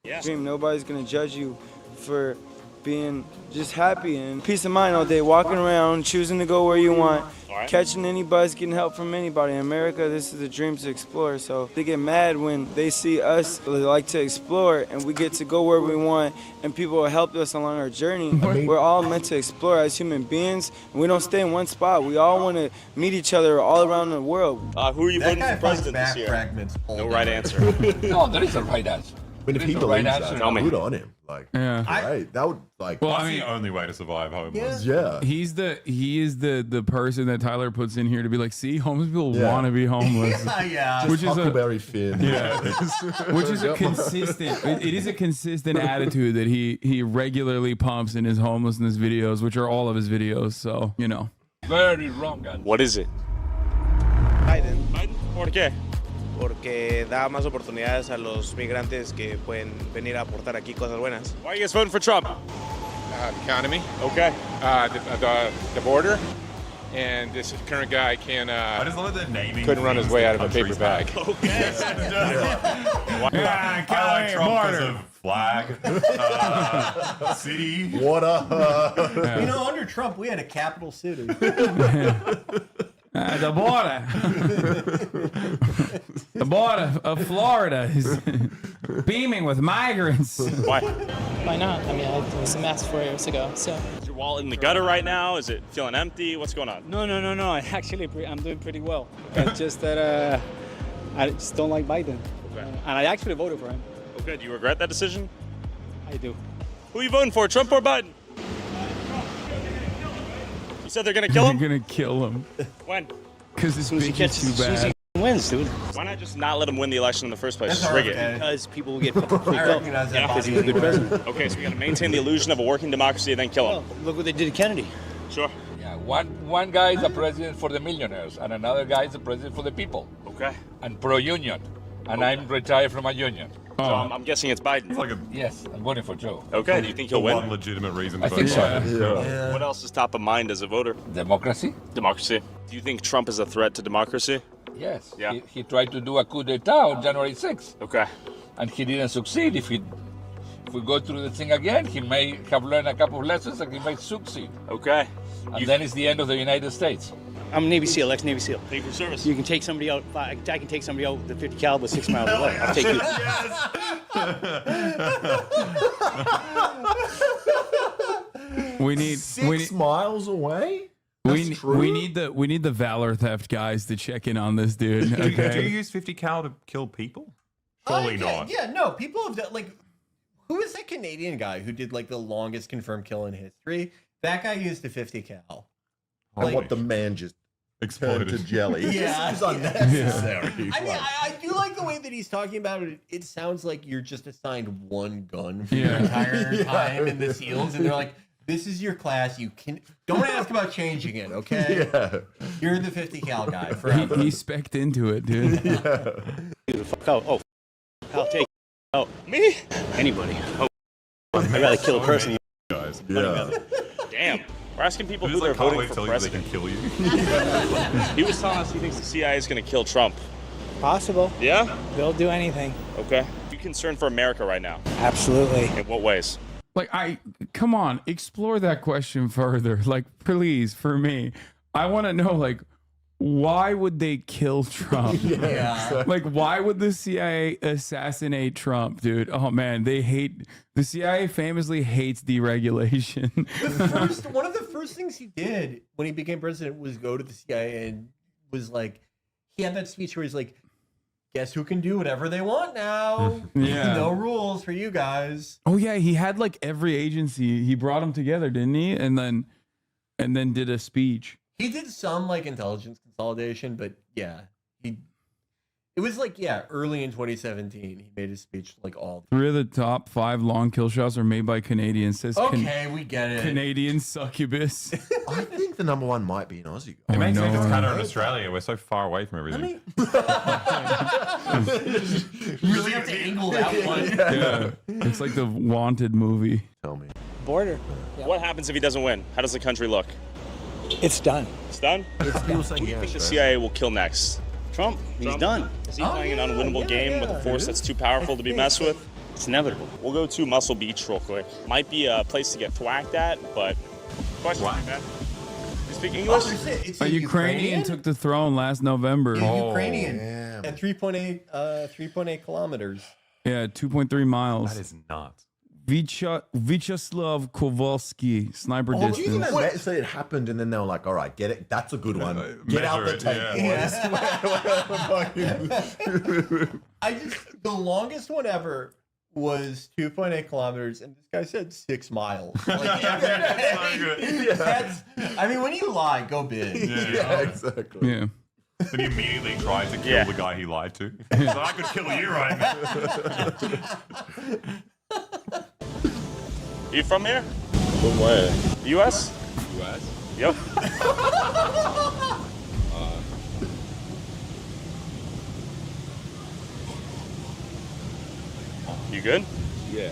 Yeah. Nobody's going to judge you for being just happy and peace of mind all day, walking around, choosing to go where you want, catching any bus, getting help from anybody. In America, this is a dream to explore. So they get mad when they see us like to explore and we get to go where we want and people will help us along our journey. We're all meant to explore as human beings. And we don't stay in one spot. We all want to meet each other all around the world. Who are you voting for president this year? No right answer. No, there is a right answer. But if he believes that, good on him. Like, yeah, right? That would like. Well, That's I mean, the only way to survive homeless. Yeah. He is the person that Tyler puts in here to be like, see, homeless people want to be homeless. Yeah. Which is Huckleberry Finn. Yeah. Which is a consistent. It is a consistent attitude that he regularly pumps in his homelessness videos, which are all of his videos. So Very wrong. What is it? Biden. ¿Por qué? Porque da más oportunidades a los migrantes que pueden venir a aportar aquí cosas buenas. Why are you guys voting for Trump? Economy. Okay. The border. And this current guy can I just love that naming. couldn't run his way out of a paper bag. Okay. I like Trump because of flag, city, water. Under Trump, we had a capital city. The border. The border of Florida is beaming with migrants. Why? Why not? I mean, it was a mess 4 years ago, so. Is your wallet in the gutter right now? Is it feeling empty? What's going on? No. I'm doing pretty well. It's just that I just don't like Biden. Okay. And I actually voted for him. Okay, do you regret that decision? I do. Who are you voting for, Trump or Biden? You said they're going to kill him? They're going to kill him. When? Because his bitch is too bad. Wins, dude. Why not just not let him win the election in the first place? Just rig it. Because people will get freaked out. Because he's a good president. Okay, so we got to maintain the illusion of a working democracy and then kill him. Look what they did to Kennedy. Sure. Yeah, one guy is a president for the millionaires, and another guy is a president for the people. Okay. And pro-union. And I'm retired from a union. So I'm guessing it's Biden. It's like Yes, I'm voting for Joe. Okay, do you think he'll win? one legitimate reason to I vote think for so. him. Yeah. What else is top of mind as a voter? Democracy? Democracy. Do you think Trump is a threat to democracy? Yes. Yeah. He tried to do a coup d'etat on January 6th. Okay. And he didn't succeed. If we go through the thing again, he may have learned a couple of lessons and he may succeed. Okay. and then it's the end of the United States. I'm a Navy SEAL, ex-Navy SEAL. Thank you for service. You can take somebody out, I can take somebody out with the 50 caliber 6 miles away. I'll take you. We need 6 miles away. we need the valor theft guys to check in on this dude. Do Okay. you use 50 cal to kill people? Surely not. Yeah, no. People have done, like, who is that Canadian guy who did like the longest confirmed kill in history? That guy used a 50 cal. And what the man just exploded to jelly. Yeah, This is unnecessary. I mean, I do like the way that he's talking about it. It sounds like you're just assigned one gun for your entire time in the SEALs, and they're like, "This is your class. You can don't ask about changing it, okay? Yeah. You're the 50 cal guy forever." He spec'd into it, dude. Fuck out. Oh, I'll take out. Me? Anybody. Oh, I'd rather kill a person. Guys. Yeah. Damn. We're asking people It's who they're like, can't voting wait for till they president. can kill you. He was telling us he thinks the CIA is going to kill Trump. Possible. Yeah? They'll do anything. Okay. Are you concerned for America right now? Absolutely. In what ways? Like, come on, explore that question further. Like, please, for me, I want to know, like, why would they kill Trump? Yeah. Like, why would the CIA assassinate Trump, dude? Oh man, the CIA famously hates deregulation. One of the first things he did when he became president was go to the CIA and was like, he had that speech where he's like, "Guess who can do whatever they want now? Yeah. No rules for you guys." Oh yeah, he had like every agency. He brought them together, didn't he? And then did a speech. He did some like intelligence consolidation, but yeah, it was like, yeah, early in 2017, he made his speech like all. 3 of the top 5 long kill shots are made by Canadians. Says Okay, we get it. Canadian succubus. I think the number one might be an Aussie It guy. makes sense. It's no. Canada and Australia. We're so far away from everything. You really have to angle that one. Yeah, it's like the Wanted movie. Tell me. Border. What happens if he doesn't win? How does the country look? It's done. It's done? People saying Who do you yes, think the right? CIA will kill next? Trump, he's Trump? done. Is he playing an unwinnable game with a force that's too powerful to be messed with? It's inevitable. We'll go to Muscle Beach real quick. Might be a place to get thwacked at, but question, man. You speak English? It's A Ukrainian took the throne last November. Ukrainian Damn. at 3.8 kilometers. Yeah, 2.3 miles. That is nuts. Vyacheslav Kowalski, sniper Oh, do you think distance. that say it happened and then they were like, all right, get it. That's a good one. Get out the Measure it, tape, boys. The longest one ever was 2.8 kilometers, and this guy said 6 miles. Like, I mean, when you lie, go big. Yeah, exactly. Yeah. Then he immediately tried to kill the guy he lied to. So I could kill you right now. You from here? From where? U.S.? U.S.? Yep. You good? Yeah.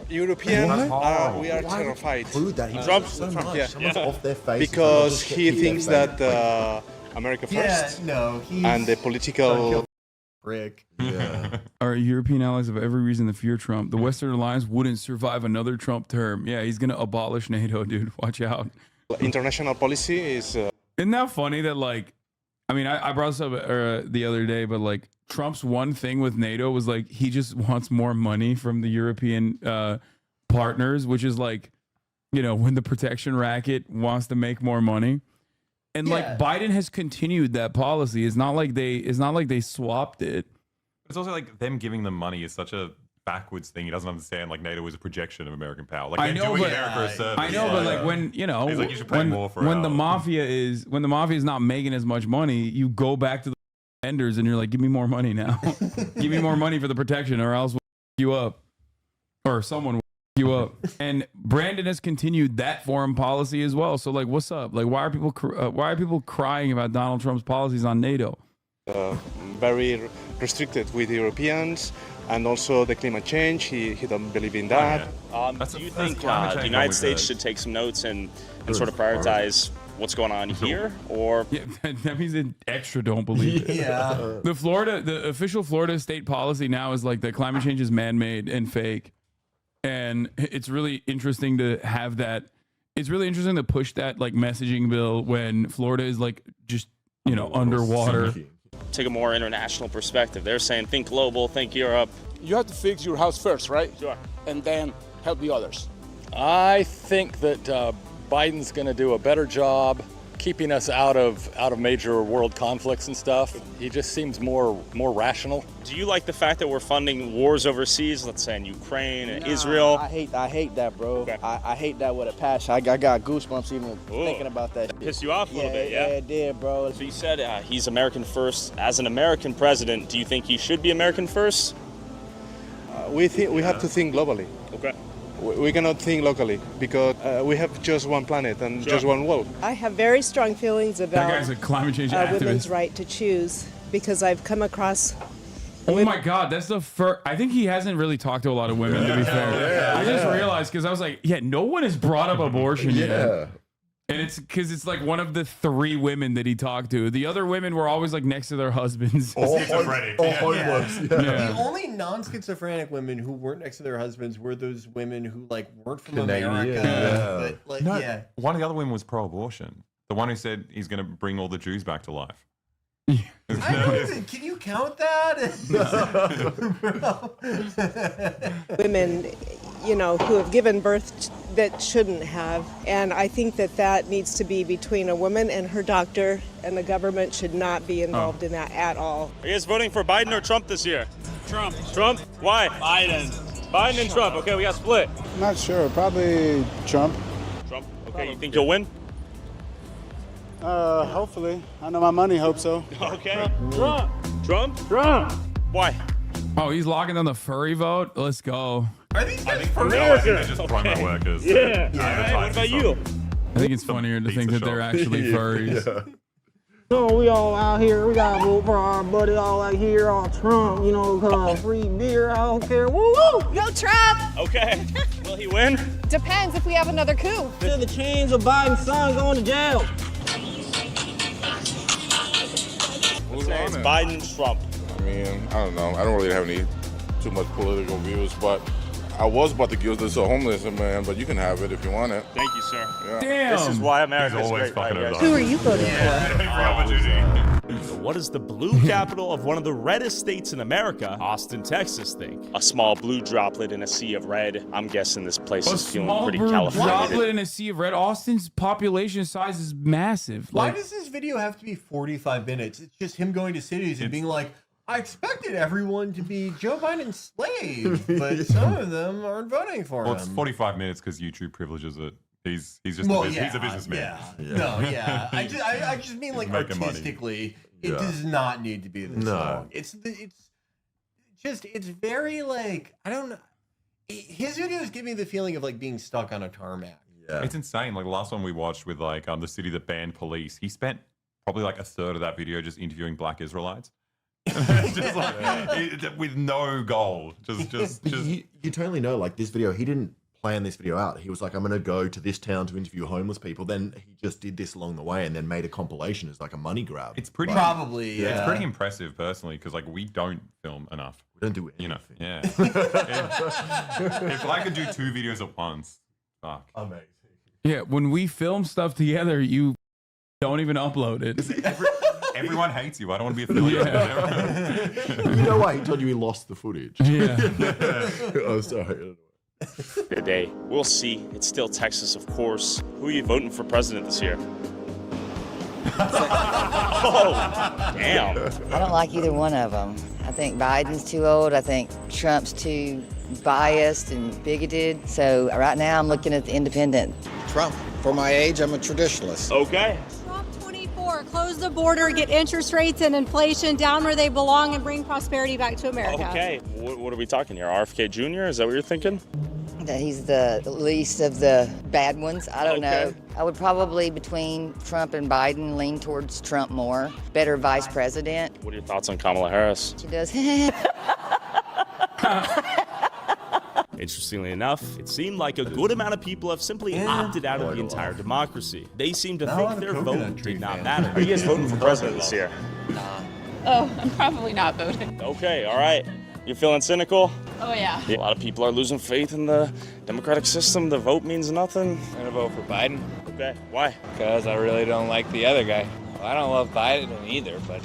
European, What? we are Why terrified. include that? He Trump, does so much. yeah. Someone's off their face. Because They'll he just thinks keep their that face. America Yeah, first no, he's and the political. prick. Yeah. Our European allies have every reason to fear Trump. The Western alliance wouldn't survive another Trump term. Yeah, he's gonna abolish NATO, dude. Watch out. International policy is. Isn't that funny that, like, I mean, I brought this up the other day, but like Trump's one thing with NATO was like he just wants more money from the European partners, which is like, you know, when the protection racket wants to make more money. And like Biden has continued that policy. It's not like they swapped it. It's also like them giving them money is such a backwards thing. He doesn't understand like NATO is a projection of American power. Like I they're know, doing but America a service. I know, but like when you know, he's like, you should pay more for when our- the mafia is not making as much money, you go back to the vendors and you're like, give me more money now, give me more money for the protection, or else we'll you up, or someone will you up. And Brandon has continued that foreign policy as well. So like, what's up? Like, why are people crying about Donald Trump's policies on NATO? Very restricted with Europeans and also the climate change. He don't believe in that. Do you think the United States should take some notes and sort of prioritize what's going on here, or yeah, that means an extra don't believe it. Yeah. The official Florida state policy now is like that climate change is man-made and fake, and it's really interesting to have that it's really interesting to push that like messaging bill when Florida is like just, you know, underwater. Take a more international perspective. They're saying think global, think Europe. You have to fix your house first, right? Sure. And then help the others. I think that Biden's going to do a better job keeping us out of major world conflicts and stuff. He just seems more rational. Do you like the fact that we're funding wars overseas, let's say in Ukraine and Israel? I hate that, bro. Okay. I hate that with a passion. I got goosebumps even thinking about that. Pissed you off a little bit, yeah? Yeah, it did, bro. So you said he's American first. As an American president, do you think he should be American first? We have to think globally. Okay. We cannot think locally because we have just one planet and just one world. I have very strong feelings about That guy's a climate change activist. women's right to choose because I've come across. Oh my God, that's the first. I think he hasn't really talked to a lot of women, to be fair. I just realized because I was like, yeah, no one has brought up abortion yet. And it's because it's like one of the 3 women that he talked to. The other women were always like next to their husbands. Schizophrenic. Yeah. The only non-schizophrenic women who weren't next to their husbands were those women who like weren't from Canadian, America. But, like, No, one of the other women was pro-abortion. The one who said he's going to bring all the Jews back to life. Can you count that? Women, you know, who have given birth that shouldn't have. And I think that needs to be between a woman and her doctor, and the government should not be involved in that at all. Are you guys voting for Biden or Trump this year? Trump. Trump? Why? Biden. Biden and Trump. Okay, we got split. Not sure. Probably Trump. Trump. Okay, you think you'll win? Hopefully. I know my money hopes so. Okay. Trump. Trump? Trump. Why? Oh, he's locking down the furry vote. Let's go. Are these guys No, I think they're just promo workers. Yeah. All right, what about you? I think it's funnier to think that they're actually furries. So we all out here, we gotta vote for our buddy all out here on Trump, you know, cause free beer, I don't care. Woo woo! Go Trump! Okay. Will he win? Depends if we have another coup. To the chains of Biden's son going to jail. It's Biden, Trump. I mean, I don't know. I don't really have too much political views, but I was about to give this a homeless man, but you can have it if you want it. Thank you, sir. Yeah. Damn. This is why America's always great. fucking Right, it guys? Who are you voting So what does the blue capital of one of the reddest states in America, Austin, Texas, think? A small blue droplet in a sea of red. I'm guessing this place A is feeling small pretty blue droplet California. in a sea of red. Austin's population size is massive. Why Like, does this video have to be 45 minutes? It's just him going to cities and being like, I expected everyone to be Joe Biden's slave, but some of them aren't voting for Well, him. it's 45 minutes because YouTube privileges it. He's just Well, he's a businessman. No, yeah. I just mean like He's making money. artistically, it Yeah. does not need to be this No. long. It's very like I don't know. His videos give me the feeling of like being stuck on a tarmac. Yeah. It's insane. Like the last one we watched with like the city that banned police, he spent probably like a third of that video just interviewing black Israelites. Just like, with no goal. Just You totally know, like this video, he didn't plan this video out. He was like, I'm going to go to this town to interview homeless people. Then he just did this along the way and then made a compilation as like a money grab. It's pretty Probably, It's yeah. pretty impressive personally because like we don't film enough. We don't do anything. You know, yeah. if I could do 2 videos at once, fuck. Amazing. yeah, when we film stuff together, you don't even upload it. Everyone hates you. I don't want to be affiliated. You know why? He told you he lost the footage. Yeah. Oh, sorry. Today, we'll see. It's still Texas, of course. Who are you voting for president this year? Oh, damn. I don't like either one of them. I think Biden's too old. I think Trump's too biased and bigoted. So right now I'm looking at the independent. Trump. For my age, I'm a traditionalist. Okay. Trump 24, close the border, get interest rates and inflation down where they belong, and bring prosperity back to America. Okay. What are we talking here? RFK Jr.? Is that what you're thinking? That he's the least of the bad ones. I don't know. I would probably, between Trump and Biden, lean towards Trump more. Better vice president. What are your thoughts on Kamala Harris? She does. Interestingly enough, it seemed like a good amount of people have simply opted out of the entire democracy. They seem to think their vote did not matter. Are you guys voting for president this year? Oh, I'm probably not voting. Okay, all right. You're feeling cynical? Oh, yeah. A lot of people are losing faith in the democratic system. The vote means nothing. I'm gonna vote for Biden. Okay, why? Because I really don't like the other guy. Well, I don't love Biden either, but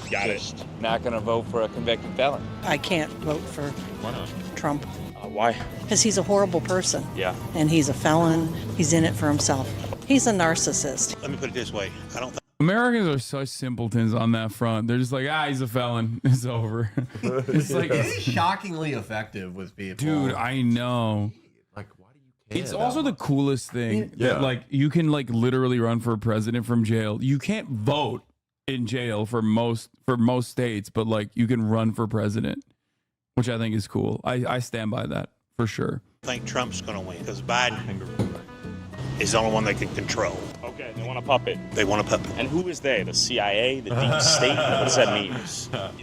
not gonna vote for a convicted felon. I can't vote for Why not? Trump. Why? Because he's a horrible person. Yeah. And he's a felon. He's in it for himself. He's a narcissist. Let me put it this way. I don't think Americans are such simpletons on that front. They're just like, he's a felon. It's over. It's like it's shockingly effective with people. Dude, I know. Like, why do you care? It's also the coolest thing that like you can like literally run for president from jail. You can't vote in jail for most states, but like you can run for president, which I think is cool. I stand by that for sure. I think Trump's going to win because Biden is the only one they can control. Okay, they want a puppet. They want a puppet. And who is they? The CIA? The deep state? What does that mean? You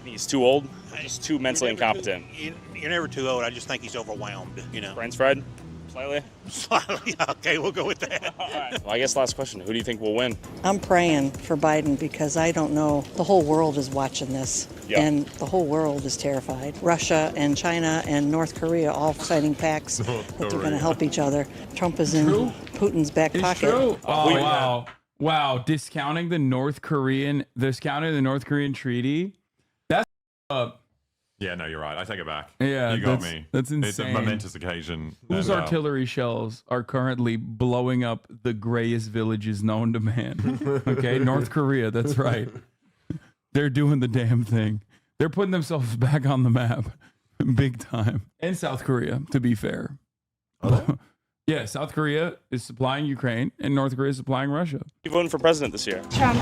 think he's too old? Just too mentally incompetent? You're never too old. I just think he's overwhelmed, you know. French fried? Slightly? Slightly. Okay, we'll go with that. All right. Well, I guess last question. Who do you think will win? I'm praying for Biden because I don't know. The whole world is watching this. Yeah. And the whole world is terrified. Russia and China and North Korea all signing pacts that they're going to help each other. Trump is in Putin's back It's pocket. true. Oh, wow. Wow. Discounting the North Korean treaty. That's up. Yeah, no, you're right. I take it back. Yeah, you got that's- me. that's It's a insane. momentous occasion. Whose and, artillery shells are currently blowing up the grayest villages known to man? Okay, North Korea, that's right. They're doing the damn thing. They're putting themselves back on the map big time. And South Korea, to be fair. Yeah, South Korea is supplying Ukraine and North Korea is supplying Russia. You voting for president this year? Trump.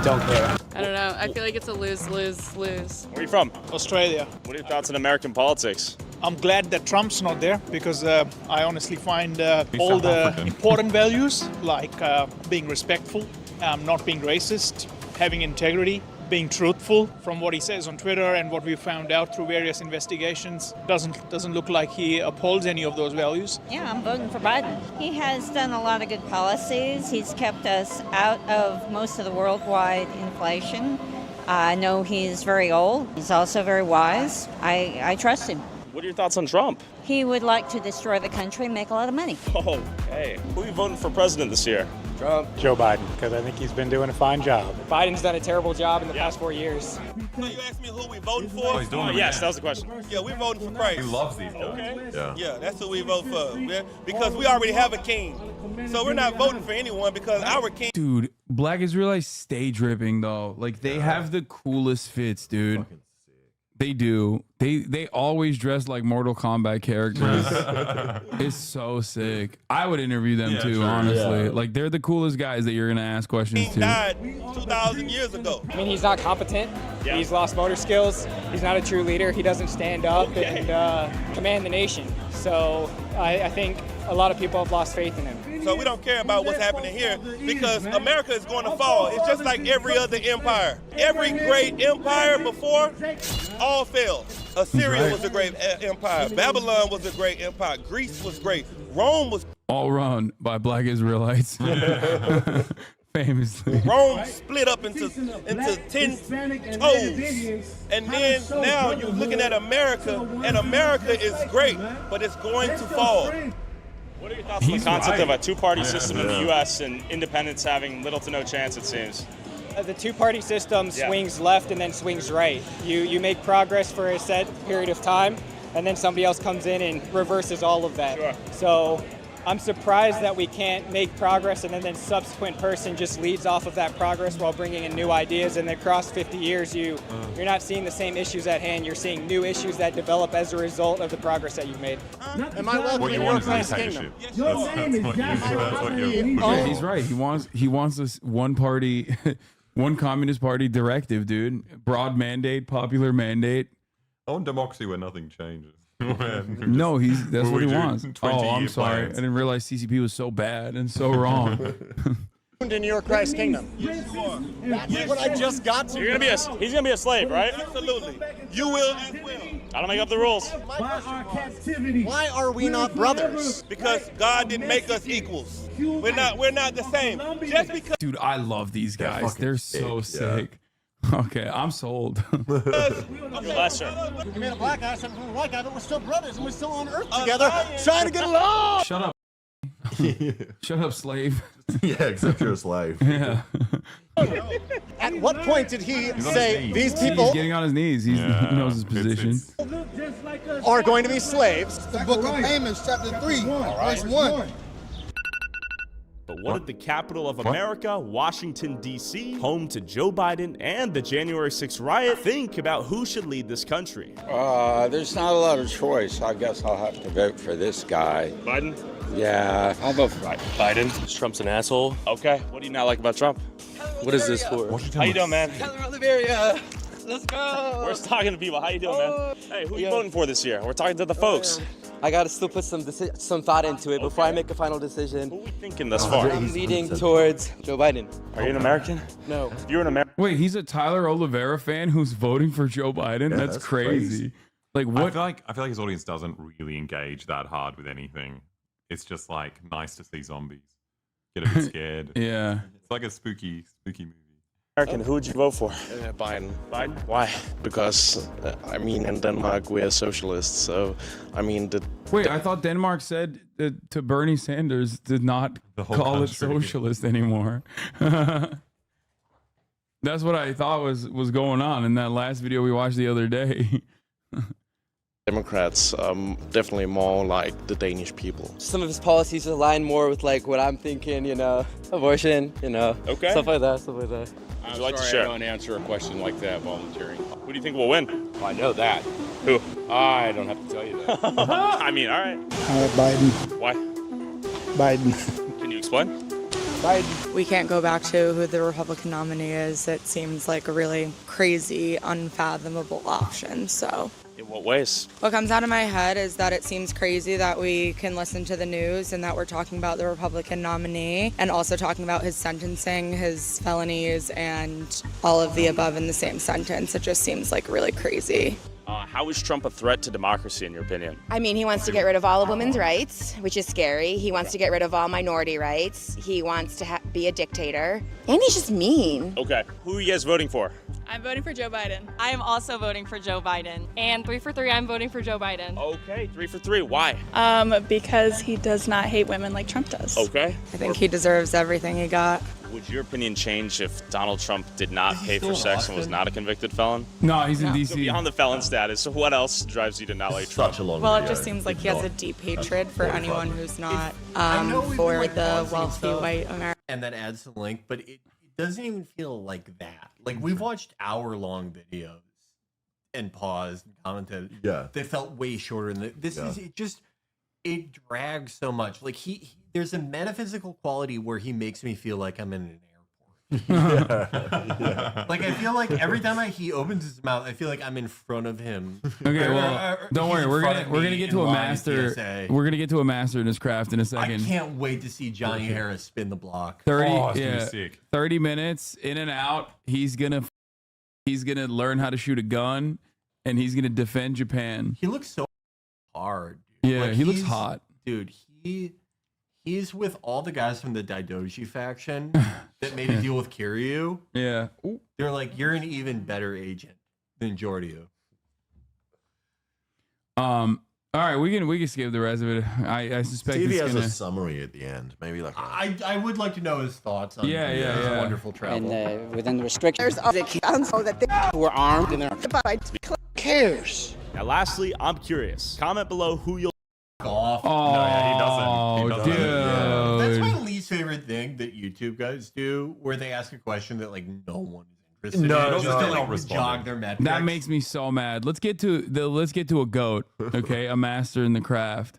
Don't care. I don't know. I feel like it's a lose. Where are you from? Australia. What are your thoughts on American politics? I'm glad that Trump's not there because I honestly find all South the African. important values like being respectful, not being racist, having integrity, being truthful. From what he says on Twitter and what we found out through various investigations, doesn't look like he upholds any of those values. Yeah, I'm voting for Biden. He has done a lot of good policies. He's kept us out of most of the worldwide inflation. I know he's very old. He's also very wise. I trust him. What are your thoughts on Trump? He would like to destroy the country and make a lot of money. Okay. Who are you voting for president this year? Trump. Joe Biden, because I think he's been doing a fine job. Biden's done a terrible job in the past 4 years. So you asked me who we voting for? Oh, he's doing it yes, again. that was the question. Yeah, we're voting for Christ. He loves these guys. Okay. Yeah, that's who we vote for. Because we already have a king. So we're not voting for anyone because our king. Dude, Black Israelites stay dripping though. Like they have the coolest fits, dude. They do. They always dress like Mortal Kombat characters. It's so sick. I would interview them too, honestly. Yeah. Like they're the coolest guys that you're gonna ask questions He to. died 2,000 years ago. I mean, he's not competent. He's lost motor skills. He's not a true leader. He doesn't stand up and command the nation. So I think a lot of people have lost faith in him. So we don't care about what's happening here because America is going to fall. It's just like every other empire. Every great empire before all failed. Assyria was a great empire. Babylon was a great empire. Greece was great. Rome was All run by Black Israelites. Famously. Rome split up into 10 toes. And then now you're looking at America, and America is great, but it's going to fall. What are your thoughts on the concept of a two-party system in the U.S. and independents having little to no chance, it seems? The two-party system swings left and then swings right. You make progress for a set period of time, and then somebody else comes in and reverses all of that. Sure. So I'm surprised that we can't make progress and then subsequent person just leads off of that progress while bringing in new ideas. And across 50 years, you're not seeing the same issues at hand. You're seeing new issues that develop as a result of the progress that you've made. Am I welcome in your Christ kingdom? Yeah, he's right. He wants this one party, one communist party directive, dude. Broad mandate, popular mandate. I want democracy where nothing changes. No, that's what he wants. Oh, I'm sorry. I Plans. didn't realize CCP was so bad and so wrong. In your Christ kingdom. That's what I just got to. He's gonna be a slave, right? Absolutely. You will as well. I don't make up the rules. Why are we not brothers? Because God didn't make us equals. We're not the same. Just because Dude, I love these guys. They're so sick. Okay, I'm sold. Lesser. You made a black guy, something from a white guy, but we're still brothers and we're still on Earth together, trying to get along. Shut up. Shut up, slave. Yeah, except you're a slave. Yeah. At what point did he say these people He's getting on his knees. He knows his position. are going to be slaves? The book of Amos, chapter 3, verse 1. But what did the capital of America, Washington, D.C., home to Joe Biden and the January 6th riot, think about who should lead this country? There's not a lot of choice. I guess I'll have to vote for this guy. Biden? Yeah, I'll vote for Biden. Trump's an asshole. Okay. What do you not like about Trump? What is this for? How you doing, man? Oliveira. Let's go. We're just talking to people. How you doing, man? Hey, who are you voting for this year? We're talking to the folks. I gotta still put some thought into it before I make a final decision. Who are we thinking thus far? I'm leaning towards Joe Biden. Are you an American? No. You're an American. Wait, he's a Tyler Oliveira fan who's voting for Joe Biden? Yeah, that's crazy. Like what? I feel like his audience doesn't really engage that hard with anything. It's just like nice to see zombies. Get a bit scared. Yeah. It's like a spooky movie. American, who would you vote for? Biden. Biden? Why? Because, in Denmark, we are socialists. So, Wait, I thought Denmark said that to Bernie Sanders did not whole call it country. socialist anymore. That's what I thought was going on in that last video we watched the other day. Democrats definitely more like the Danish people. Some of his policies align more with like what I'm thinking, abortion, Okay. stuff like that. Would you like to share? I don't answer a question like that volunteering. Who do you think will win? I know that. Who? I don't have to tell you that. I mean, all right. Biden. Why? Biden. Can you explain? Biden. We can't go back to who the Republican nominee is. It seems like a really crazy, unfathomable option. So In what ways? what comes out of my head is that it seems crazy that we can listen to the news and that we're talking about the Republican nominee and also talking about his sentencing, his felonies, and all of the above in the same sentence. It just seems like really crazy. How is Trump a threat to democracy, in your opinion? I mean, he wants to get rid of all of women's rights, which is scary. He wants to get rid of all minority rights. He wants to be a dictator. And he's just mean. Okay. Who are you guys voting for? I'm voting for Joe Biden. I am also voting for Joe Biden. And 3 for 3, I'm voting for Joe Biden. Okay, 3 for 3. Why? Because he does not hate women like Trump does. Okay. I think he deserves everything he got. Would your opinion change if Donald Trump did not pay for sex and was not a convicted felon? No, he's in D.C. So beyond the felon status, so what else drives you to not like Trump? Such a long Well, it video. just seems like he has a deep hatred for anyone who's not I know we've for been, like, the pausing wealthy stuff white American. and that adds to the link, but it doesn't even feel like that. Like we've watched hour-long videos and paused and commented. Yeah. They felt way shorter than this. Yeah. It drags so much. Like there's a metaphysical quality where he makes me feel like I'm in an airport. Yeah. Like I feel like every time he opens his mouth, I feel like I'm in front of him. Okay, well, don't worry. He's in We're front of gonna me get in to a line at master. TSA. We're gonna get to a master in his craft in a I second. can't wait to see Johnny Harris spin the block. 30, Oh, it's gonna be yeah, sick. 30 minutes in and out. He's gonna learn how to shoot a gun, and he's gonna defend Japan. He looks so hard. Dude. Yeah, Like, he looks he's- hot. Dude, he's with all the guys from the Daidoji faction that made a deal with Kiryu. Yeah. They're like, you're an even better agent than Jordio. All right, we can skip the rest of it. I suspect See if he it's has gonna. a summary at the end. Maybe like I would like to know his thoughts on Yeah, his yeah. wonderful travel. And within the restrictions of the council that they were armed and they're cares. Now, lastly, I'm curious. Comment below who you'll Off. Oh, No, yeah, he doesn't. He doesn't. That's dude. my least favorite thing that YouTube guys do, where they ask a question that like no one is interested No, in, no, just to they're like not responding. jog their metrics. That makes me so mad. Let's get to a goat. Okay, a master in the craft.